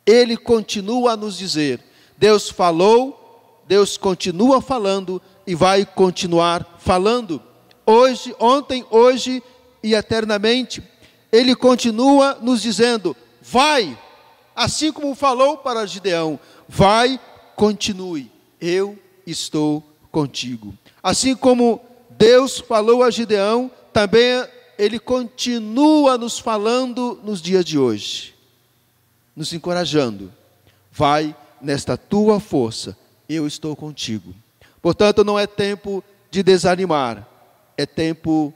Ele continua a nos dizer. Deus falou, Deus continua falando e vai continuar falando. Hoje, ontem, hoje e eternamente. Ele continua nos dizendo, vai, assim como falou para Gideão, vai, continue, eu estou contigo. Assim como Deus falou a Gideão, também Ele continua nos falando nos dias de hoje, nos encorajando. Vai nesta tua força, eu estou contigo. Portanto, não é tempo de desanimar, é tempo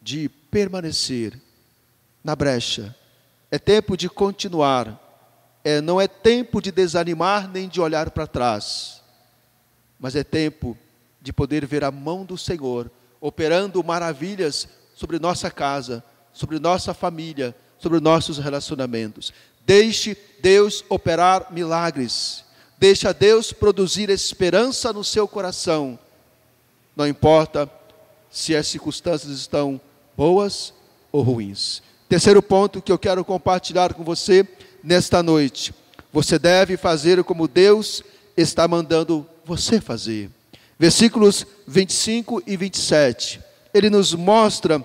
de permanecer na brecha, é tempo de continuar. Não é tempo de desanimar nem de olhar para trás, mas é tempo de poder ver a mão do Senhor operando maravilhas sobre nossa casa, sobre nossa família, sobre nossos relacionamentos. Deixe Deus operar milagres. Deixa Deus produzir esperança no seu coração. Não importa se as circunstâncias estão boas ou ruins. Terceiro ponto que eu quero compartilhar com você nesta noite. Você deve fazer como Deus está mandando você fazer. Versículos 25 e 27. Ele nos mostra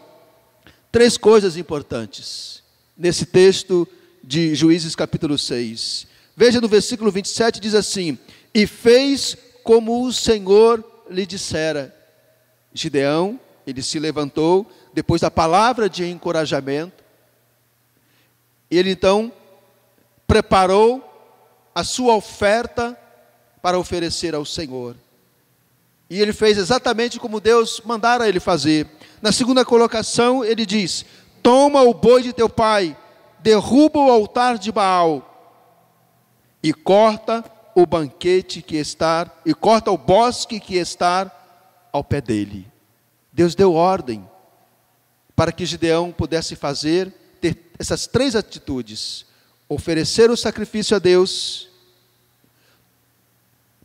3 coisas importantes nesse texto de Juízes capítulo 6. Veja no versículo 27, diz assim: e fez como o Senhor lhe dissera. Gideão, ele se levantou, depois da palavra de encorajamento, ele então preparou a sua oferta para oferecer ao Senhor. E ele fez exatamente como Deus mandara ele fazer. Na segunda colocação, ele diz: toma o boi de teu pai, derruba o altar de Baal, e corta o banquete que está, e corta o bosque que está ao pé dele. Deus deu ordem para que Gideão pudesse ter essas 3 atitudes: oferecer o sacrifício a Deus.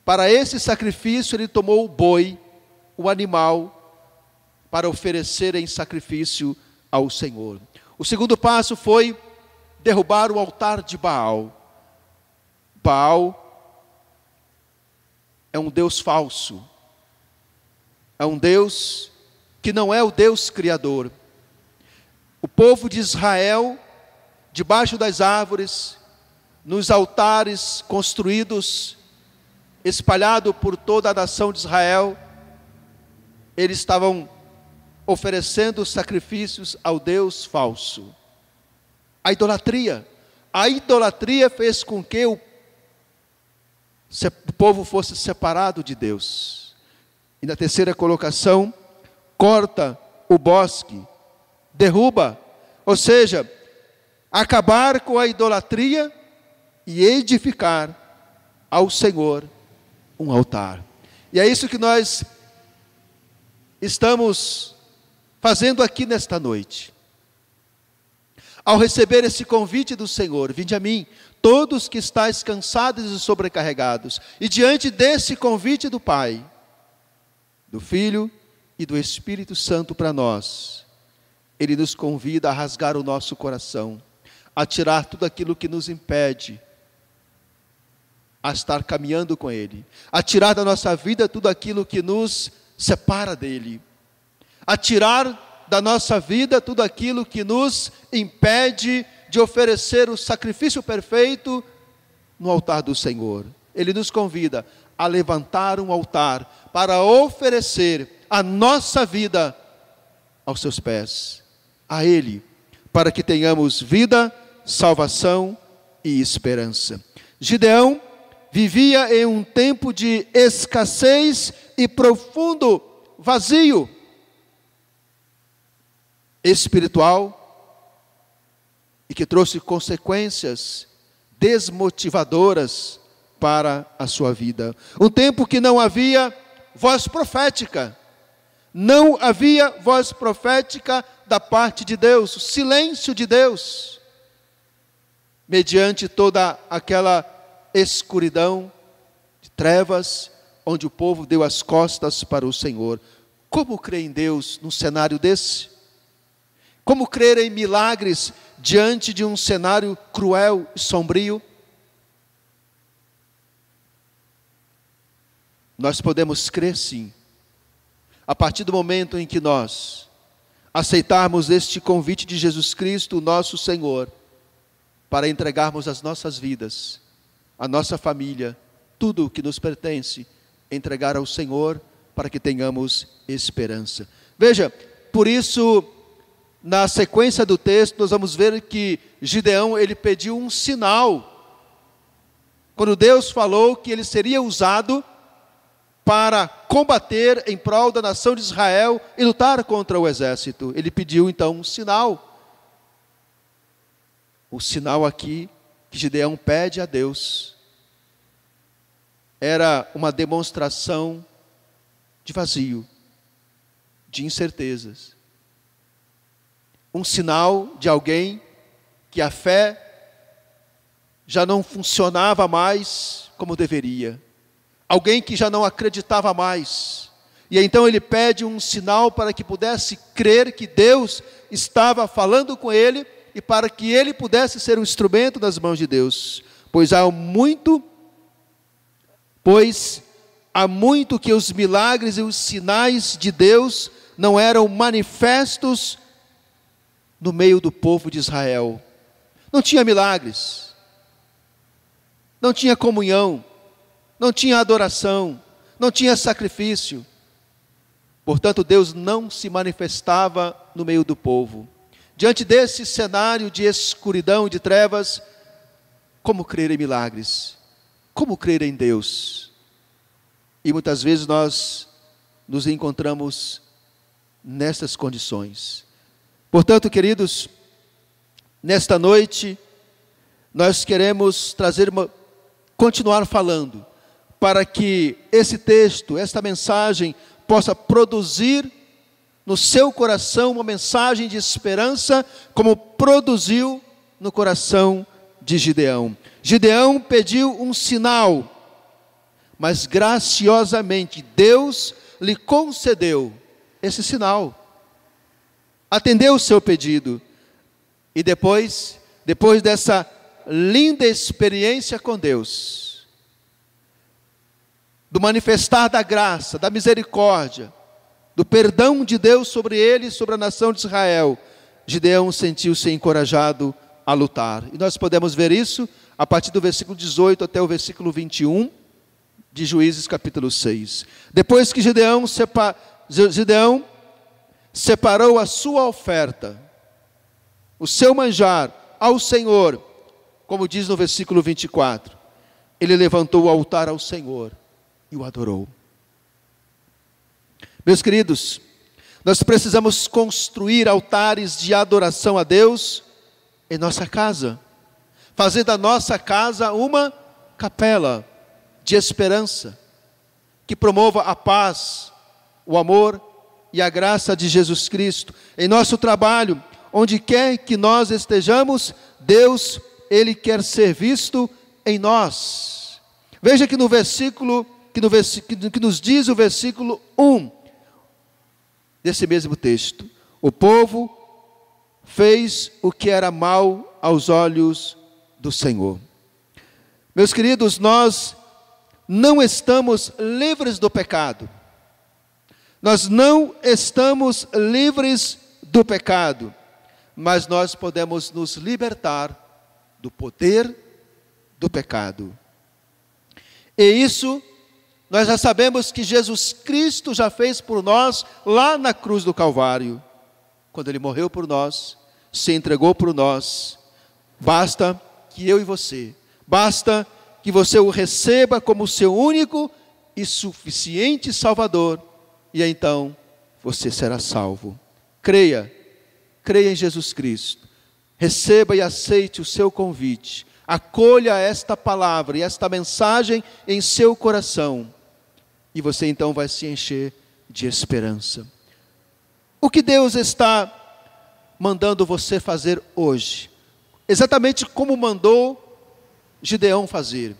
Para esse sacrifício ele tomou o boi, o animal, para oferecer em sacrifício ao Senhor. O segundo passo foi derrubar o altar de Baal. Baal é um Deus falso. É um Deus que não é o Deus criador. O povo de Israel, debaixo das árvores, nos altares construídos, espalhado por toda a nação de Israel, eles estavam oferecendo sacrifícios ao Deus falso. A idolatria fez com que o povo fosse separado de Deus. E na terceira colocação, corta o bosque, derruba, ou seja, acabar com a idolatria e edificar ao Senhor um altar. E é isso que nós estamos fazendo aqui nesta noite. Ao receber esse convite do Senhor: vinde a mim, todos que estáis cansados e sobrecarregados. E diante desse convite do Pai, do Filho e do Espírito Santo para nós, Ele nos convida a rasgar o nosso coração, a tirar tudo aquilo que nos impede a estar caminhando com Ele, a tirar da nossa vida tudo aquilo que nos separa dEle, a tirar da nossa vida tudo aquilo que nos impede de oferecer o sacrifício perfeito no altar do Senhor. Ele nos convida a levantar um altar para oferecer a nossa vida aos seus pés, a Ele, para que tenhamos vida, salvação e esperança. Gideão vivia em um tempo de escassez e profundo vazio espiritual, e que trouxe consequências desmotivadoras para a sua vida. Um tempo que não havia voz profética, não havia voz profética da parte de Deus, o silêncio de Deus, mediante toda aquela escuridão de trevas, onde o povo deu as costas para o Senhor. Como crer em Deus num cenário desse? Como crer em milagres diante de um cenário cruel e sombrio? Nós podemos crer sim, a partir do momento em que nós aceitarmos este convite de Jesus Cristo, nosso Senhor, para entregarmos as nossas vidas, a nossa família, tudo o que nos pertence, entregar ao Senhor, para que tenhamos esperança. Veja, por isso, na sequência do texto, nós vamos ver que Gideão, ele pediu um sinal. Quando Deus falou que ele seria usado para combater em prol da nação de Israel e lutar contra o exército, ele pediu então um sinal. O sinal aqui que Gideão pede a Deus era uma demonstração de vazio, de incertezas. Um sinal de alguém que a fé já não funcionava mais como deveria. Alguém que já não acreditava mais. E então ele pede um sinal para que pudesse crer que Deus estava falando com ele e para que ele pudesse ser um instrumento nas mãos de Deus. Pois há muito que os milagres e os sinais de Deus não eram manifestos no meio do povo de Israel. Não tinha milagres, não tinha comunhão, não tinha adoração, não tinha sacrifício. Portanto, Deus não se manifestava no meio do povo. Diante desse cenário de escuridão e de trevas, como crer em milagres? Como crer em Deus? E muitas vezes nós nos encontramos nessas condições. Portanto, queridos, nesta noite, nós queremos continuar falando, para que esse texto, esta mensagem, possa produzir no seu coração uma mensagem de esperança, como produziu no coração de Gideão. Gideão pediu um sinal, mas graciosamente Deus lhe concedeu esse sinal. Atendeu o seu pedido. E depois dessa linda experiência com Deus, do manifestar da graça, da misericórdia, do perdão de Deus sobre ele e sobre a nação de Israel, Gideão sentiu-se encorajado a lutar. E nós podemos ver isso a partir do versículo 18 até o versículo 21 de Juízes capítulo 6. Depois que Gideão separou a sua oferta, o seu manjar ao Senhor, como diz no versículo 24, ele levantou o altar ao Senhor e o adorou. Meus queridos, nós precisamos construir altares de adoração a Deus em nossa casa, fazer da nossa casa uma capela de esperança, que promova a paz, o amor e a graça de Jesus Cristo. Em nosso trabalho, onde quer que nós estejamos, Deus, Ele quer ser visto em nós. Veja que no versículo, que nos diz o versículo 1, desse mesmo texto: o povo fez o que era mal aos olhos do Senhor. Meus queridos, nós não estamos livres do pecado. Nós não estamos livres do pecado, mas nós podemos nos libertar do poder do pecado. E isso nós já sabemos que Jesus Cristo já fez por nós lá na cruz do Calvário, quando Ele morreu por nós, se entregou por nós. Basta que eu e você, basta que você o receba como seu único e suficiente Salvador, e então você será salvo. Creia em Jesus Cristo, receba e aceite o seu convite, acolha esta palavra e esta mensagem em seu coração, e você então vai se encher de esperança. O que Deus está mandando você fazer hoje? Exatamente como mandou Gideão fazer.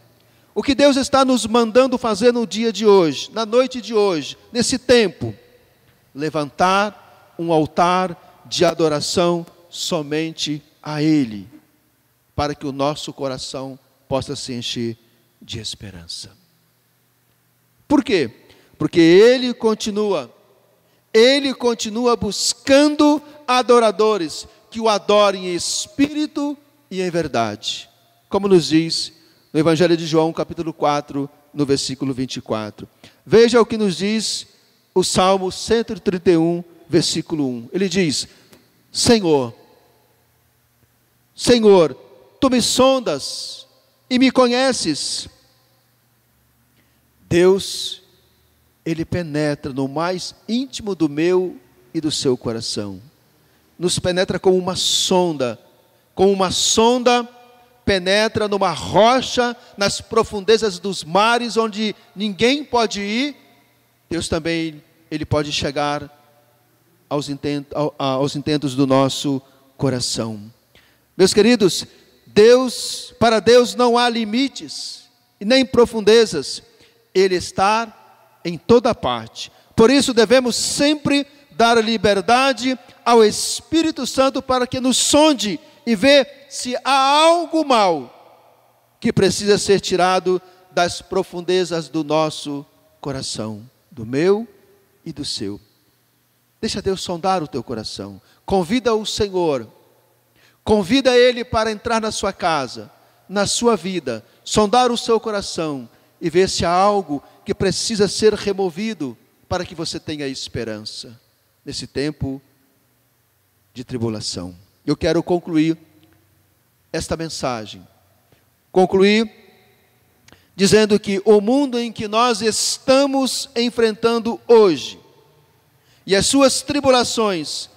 O que Deus está nos mandando fazer no dia de hoje, na noite de hoje, nesse tempo? Levantar um altar de adoração somente a Ele, para que o nosso coração possa se encher de esperança. Por quê? Porque Ele continua buscando adoradores que o adorem em espírito e em verdade, como nos diz no Evangelho de João, capítulo 4, no versículo 24. Veja o que nos diz o Salmo 131, versículo 1. Ele diz: Senhor, Tu me sondas e me conheces. Deus, Ele penetra no mais íntimo do meu e do seu coração. Nos penetra como uma sonda como uma sonda penetra numa rocha, nas profundezas dos mares, onde ninguém pode ir, Deus também, Ele pode chegar aos intentos do nosso coração. Meus queridos, para Deus não há limites e nem profundezas. Ele está em toda parte. Por isso devemos sempre dar liberdade ao Espírito Santo para que nos sonde e ver se há algo mal que precisa ser tirado das profundezas do nosso coração, do meu e do seu. Deixa Deus sondar o teu coração. Convida o Senhor. Convida Ele para entrar na sua casa, na sua vida, sondar o seu coração e ver se há algo que precisa ser removido para que você tenha esperança nesse tempo de tribulação. Eu quero concluir esta mensagem. Concluir dizendo que o mundo em que nós estamos enfrentando hoje e as suas tribulações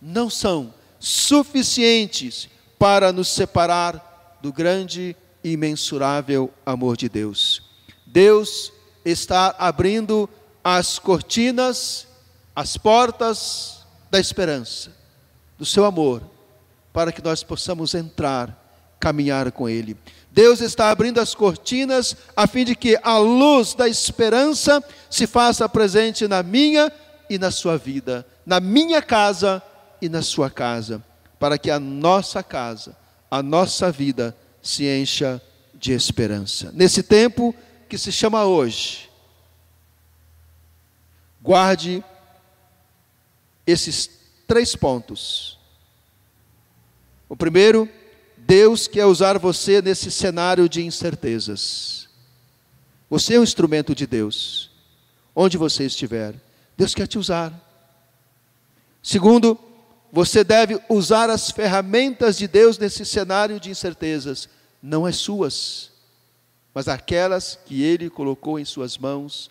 não são suficientes para nos separar do grande e imensurável amor de Deus. Deus está abrindo as cortinas, as portas da esperança, do seu amor, para que nós possamos entrar, caminhar com Ele. Deus está abrindo as cortinas a fim de que a luz da esperança se faça presente na minha e na sua vida, na minha casa e na sua casa, para que a nossa casa, a nossa vida se encha de esperança. Nesse tempo que se chama hoje, guarde esses 3 pontos. O primeiro, Deus quer usar você nesse cenário de incertezas. Você é um instrumento de Deus. Onde você estiver, Deus quer te usar. Segundo, você deve usar as ferramentas de Deus nesse cenário de incertezas, não as suas, mas aquelas que Ele colocou em suas mãos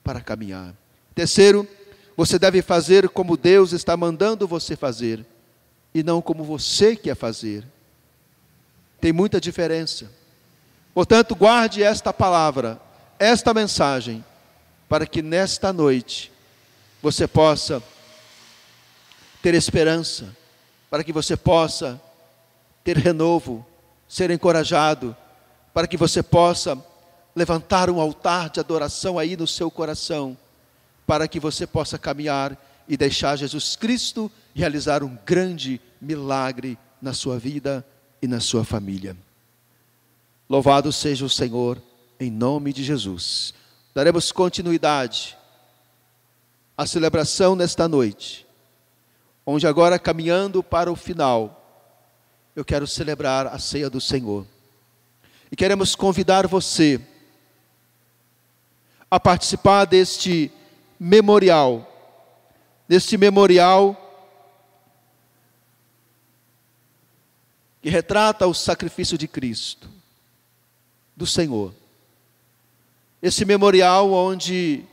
para caminhar. Terceiro, você deve fazer como Deus está mandando você fazer, e não como você quer fazer. Tem muita diferença. Portanto, guarde esta palavra, esta mensagem, para que nesta noite você possa ter esperança, para que você possa ter renovo, ser encorajado, para que você possa levantar um altar de adoração aí no seu coração, para que você possa caminhar e deixar Jesus Cristo realizar um grande milagre na sua vida e na sua família. Louvado seja o Senhor, em nome de Jesus. Daremos continuidade à celebração nesta noite, onde agora, caminhando para o final, eu quero celebrar a ceia do Senhor. E queremos convidar você a participar deste memorial que retrata o sacrifício de Cristo, do Senhor. Esse memorial onde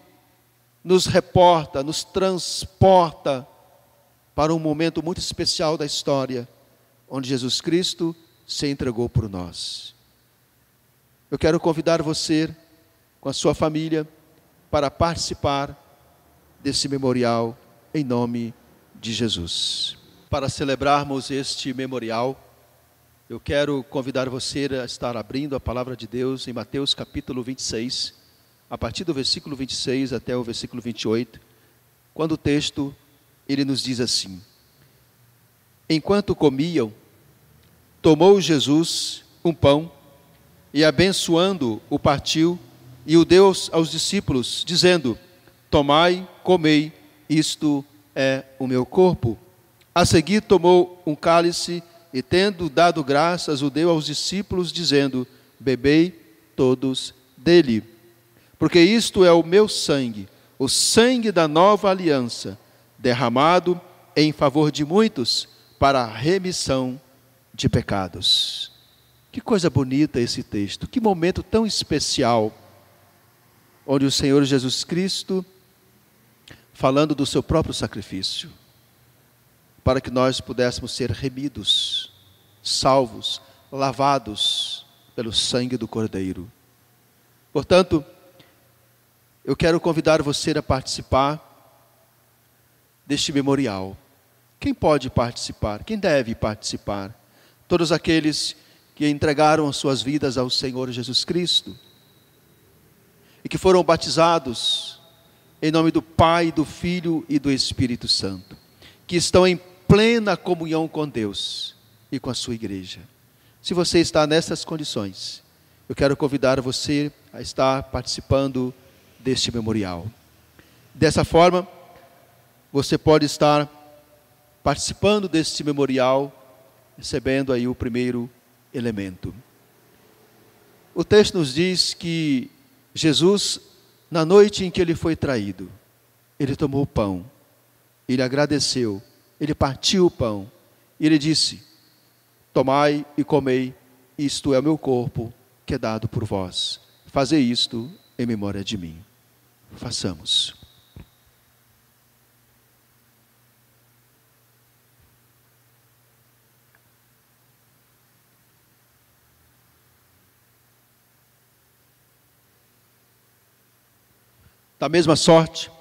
nos reporta, nos transporta para um momento muito especial da história, onde Jesus Cristo se entregou por nós. Eu quero convidar você, com a sua família, para participar desse memorial, em nome de Jesus. Para celebrarmos este memorial, eu quero convidar você a estar abrindo a palavra de Deus em Mateus capítulo 26, a partir do versículo 26 até o versículo 28, quando o texto, ele nos diz assim: enquanto comiam, tomou Jesus um pão e, abençoando, o partiu e o deu aos discípulos, dizendo: tomai, comei, isto é o meu corpo. A seguir tomou um cálice e, tendo dado graças, o deu aos discípulos, dizendo: bebei todos dele, porque isto é o meu sangue, o sangue da nova aliança, derramado em favor de muitos para a remissão de pecados. Que coisa bonita esse texto, que momento tão especial, onde o Senhor Jesus Cristo, falando do seu próprio sacrifício, para que nós pudéssemos ser remidos, salvos, lavados pelo sangue do Cordeiro. Portanto, eu quero convidar você a participar deste memorial. Quem pode participar? Quem deve participar? Todos aqueles que entregaram as suas vidas ao Senhor Jesus Cristo e que foram batizados em nome do Pai, do Filho e do Espírito Santo, que estão em plena comunhão com Deus e com a sua igreja. Se você está nessas condições, eu quero convidar você a estar participando deste memorial. Dessa forma, você pode estar participando deste memorial, recebendo aí o primeiro elemento. O texto nos diz que Jesus, na noite em que ele foi traído, ele tomou o pão, ele agradeceu, ele partiu o pão, e ele disse: tomai e comei, isto é o meu corpo, que é dado por vós. Fazei isto em memória de mim. Façamos. Da mesma sorte,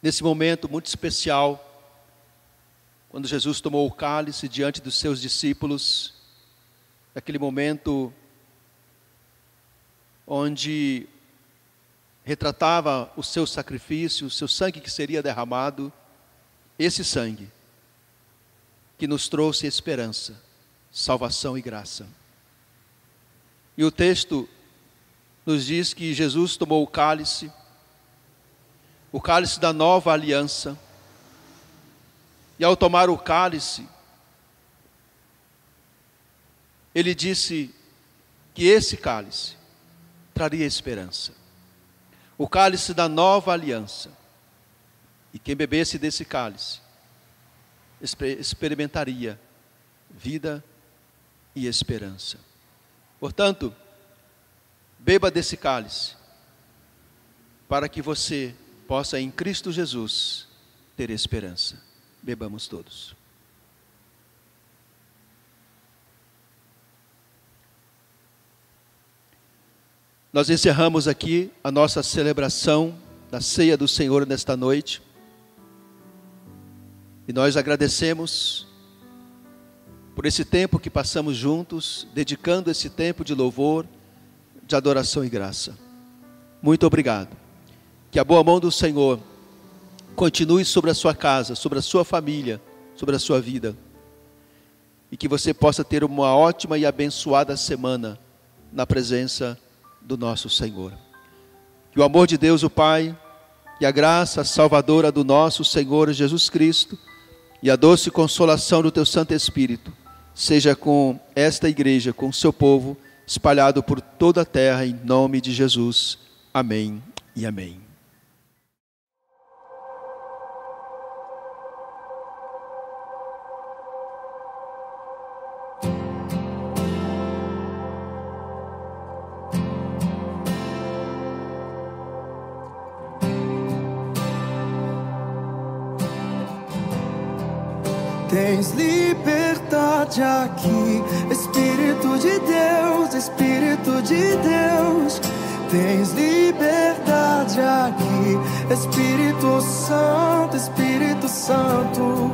nesse momento muito especial, quando Jesus tomou o cálice diante dos seus discípulos, naquele momento onde retratava o seu sacrifício, o seu sangue que seria derramado, esse sangue que nos trouxe esperança, salvação e graça. E o texto nos diz que Jesus tomou o cálice da nova aliança, e ao tomar o cálice, ele disse que esse cálice traria esperança. O cálice da nova aliança. E quem bebesse desse cálice experimentaria vida e esperança. Portanto, beba desse cálice, para que você possa em Cristo Jesus ter esperança. Bebamos todos. Nós encerramos aqui a nossa celebração da ceia do Senhor nesta noite. E nós agradecemos por esse tempo que passamos juntos, dedicando esse tempo de louvor, de adoração e graça. Muito obrigado. Que a boa mão do Senhor continue sobre a sua casa, sobre a sua família, sobre a sua vida. E que você possa ter uma ótima e abençoada semana na presença do nosso Senhor. Que o amor de Deus, o Pai, e a graça salvadora do nosso Senhor Jesus Cristo, e a doce consolação do teu Santo Espírito, seja com esta igreja, com o seu povo, espalhado por toda a terra, em nome de Jesus. Amém e amém. Tens liberdade aqui, Espírito de Deus, Espírito de Deus. Tens liberdade aqui, Espírito Santo, Espírito Santo.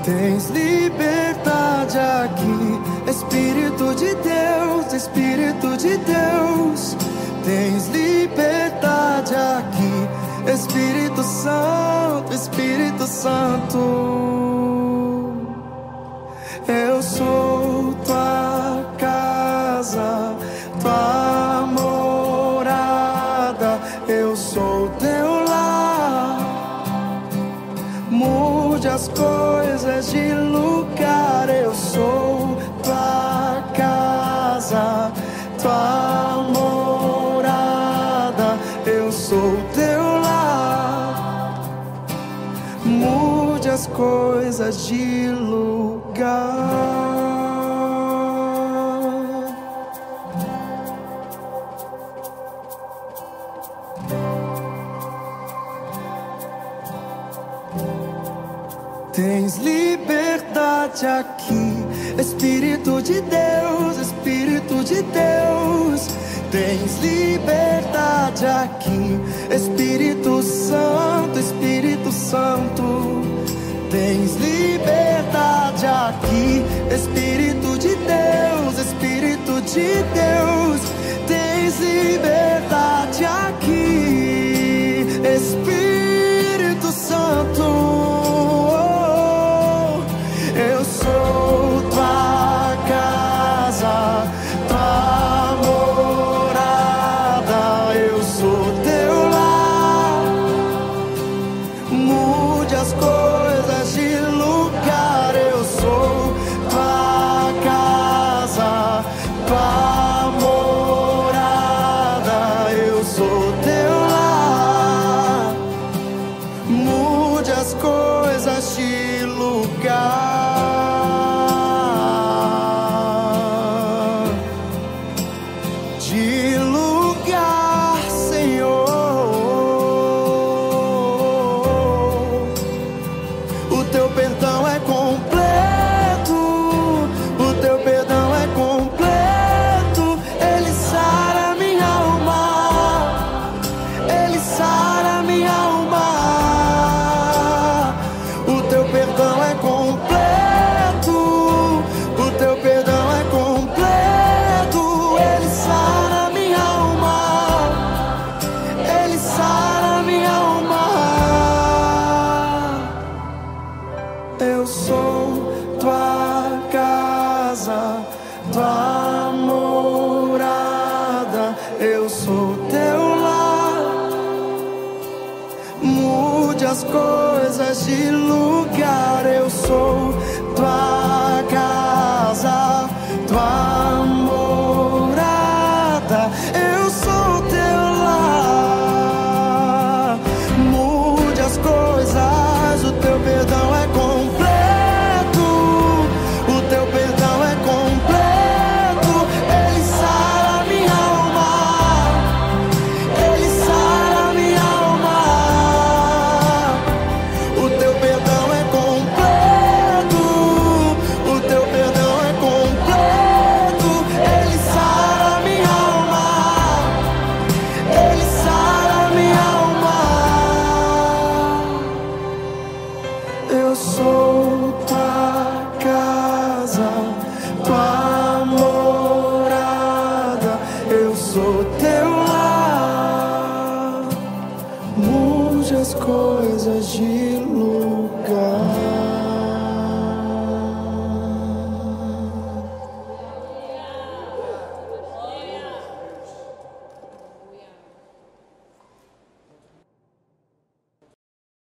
Tens liberdade aqui, Espírito de Deus, Espírito de Deus. Tens liberdade aqui, Espírito Santo, Espírito Santo. Eu sou tua casa, tua morada, eu sou teu lar. Mude as coisas de lugar, eu sou tua casa, tua morada, eu sou teu lar. Mude as coisas de lugar. Tens liberdade aqui, Espírito de Deus, Espírito de Deus, tens liberdade aqui. Espírito Santo, Espírito Santo, tens liberdade aqui. Espírito de Deus, Espírito de Deus, tens liberdade aqui. Espírito Santo, eu sou tua casa, tua morada, eu sou teu lar. Mude as coisas de lugar, eu sou tua casa, tua morada, eu sou teu lar. Mude as coisas de lugar. De lugar, Senhor. O teu perdão é completo, o teu perdão é completo. Ele sara minha alma, ele sara minha alma. O teu perdão é completo, o teu perdão é completo. Ele sara minha alma, ele sara minha alma. Eu sou tua casa, tua morada, eu sou teu lar. Mude as coisas de lugar, eu sou tua casa, tua morada, eu sou teu lar. Mude as coisas, o teu perdão é completo, o teu perdão é completo. Ele sara minha alma, ele sara minha alma. O teu perdão é completo, o teu perdão é completo. Ele sara minha alma, ele sara minha alma. Eu sou tua casa, tua morada, eu sou teu lar. Mude as coisas de lugar.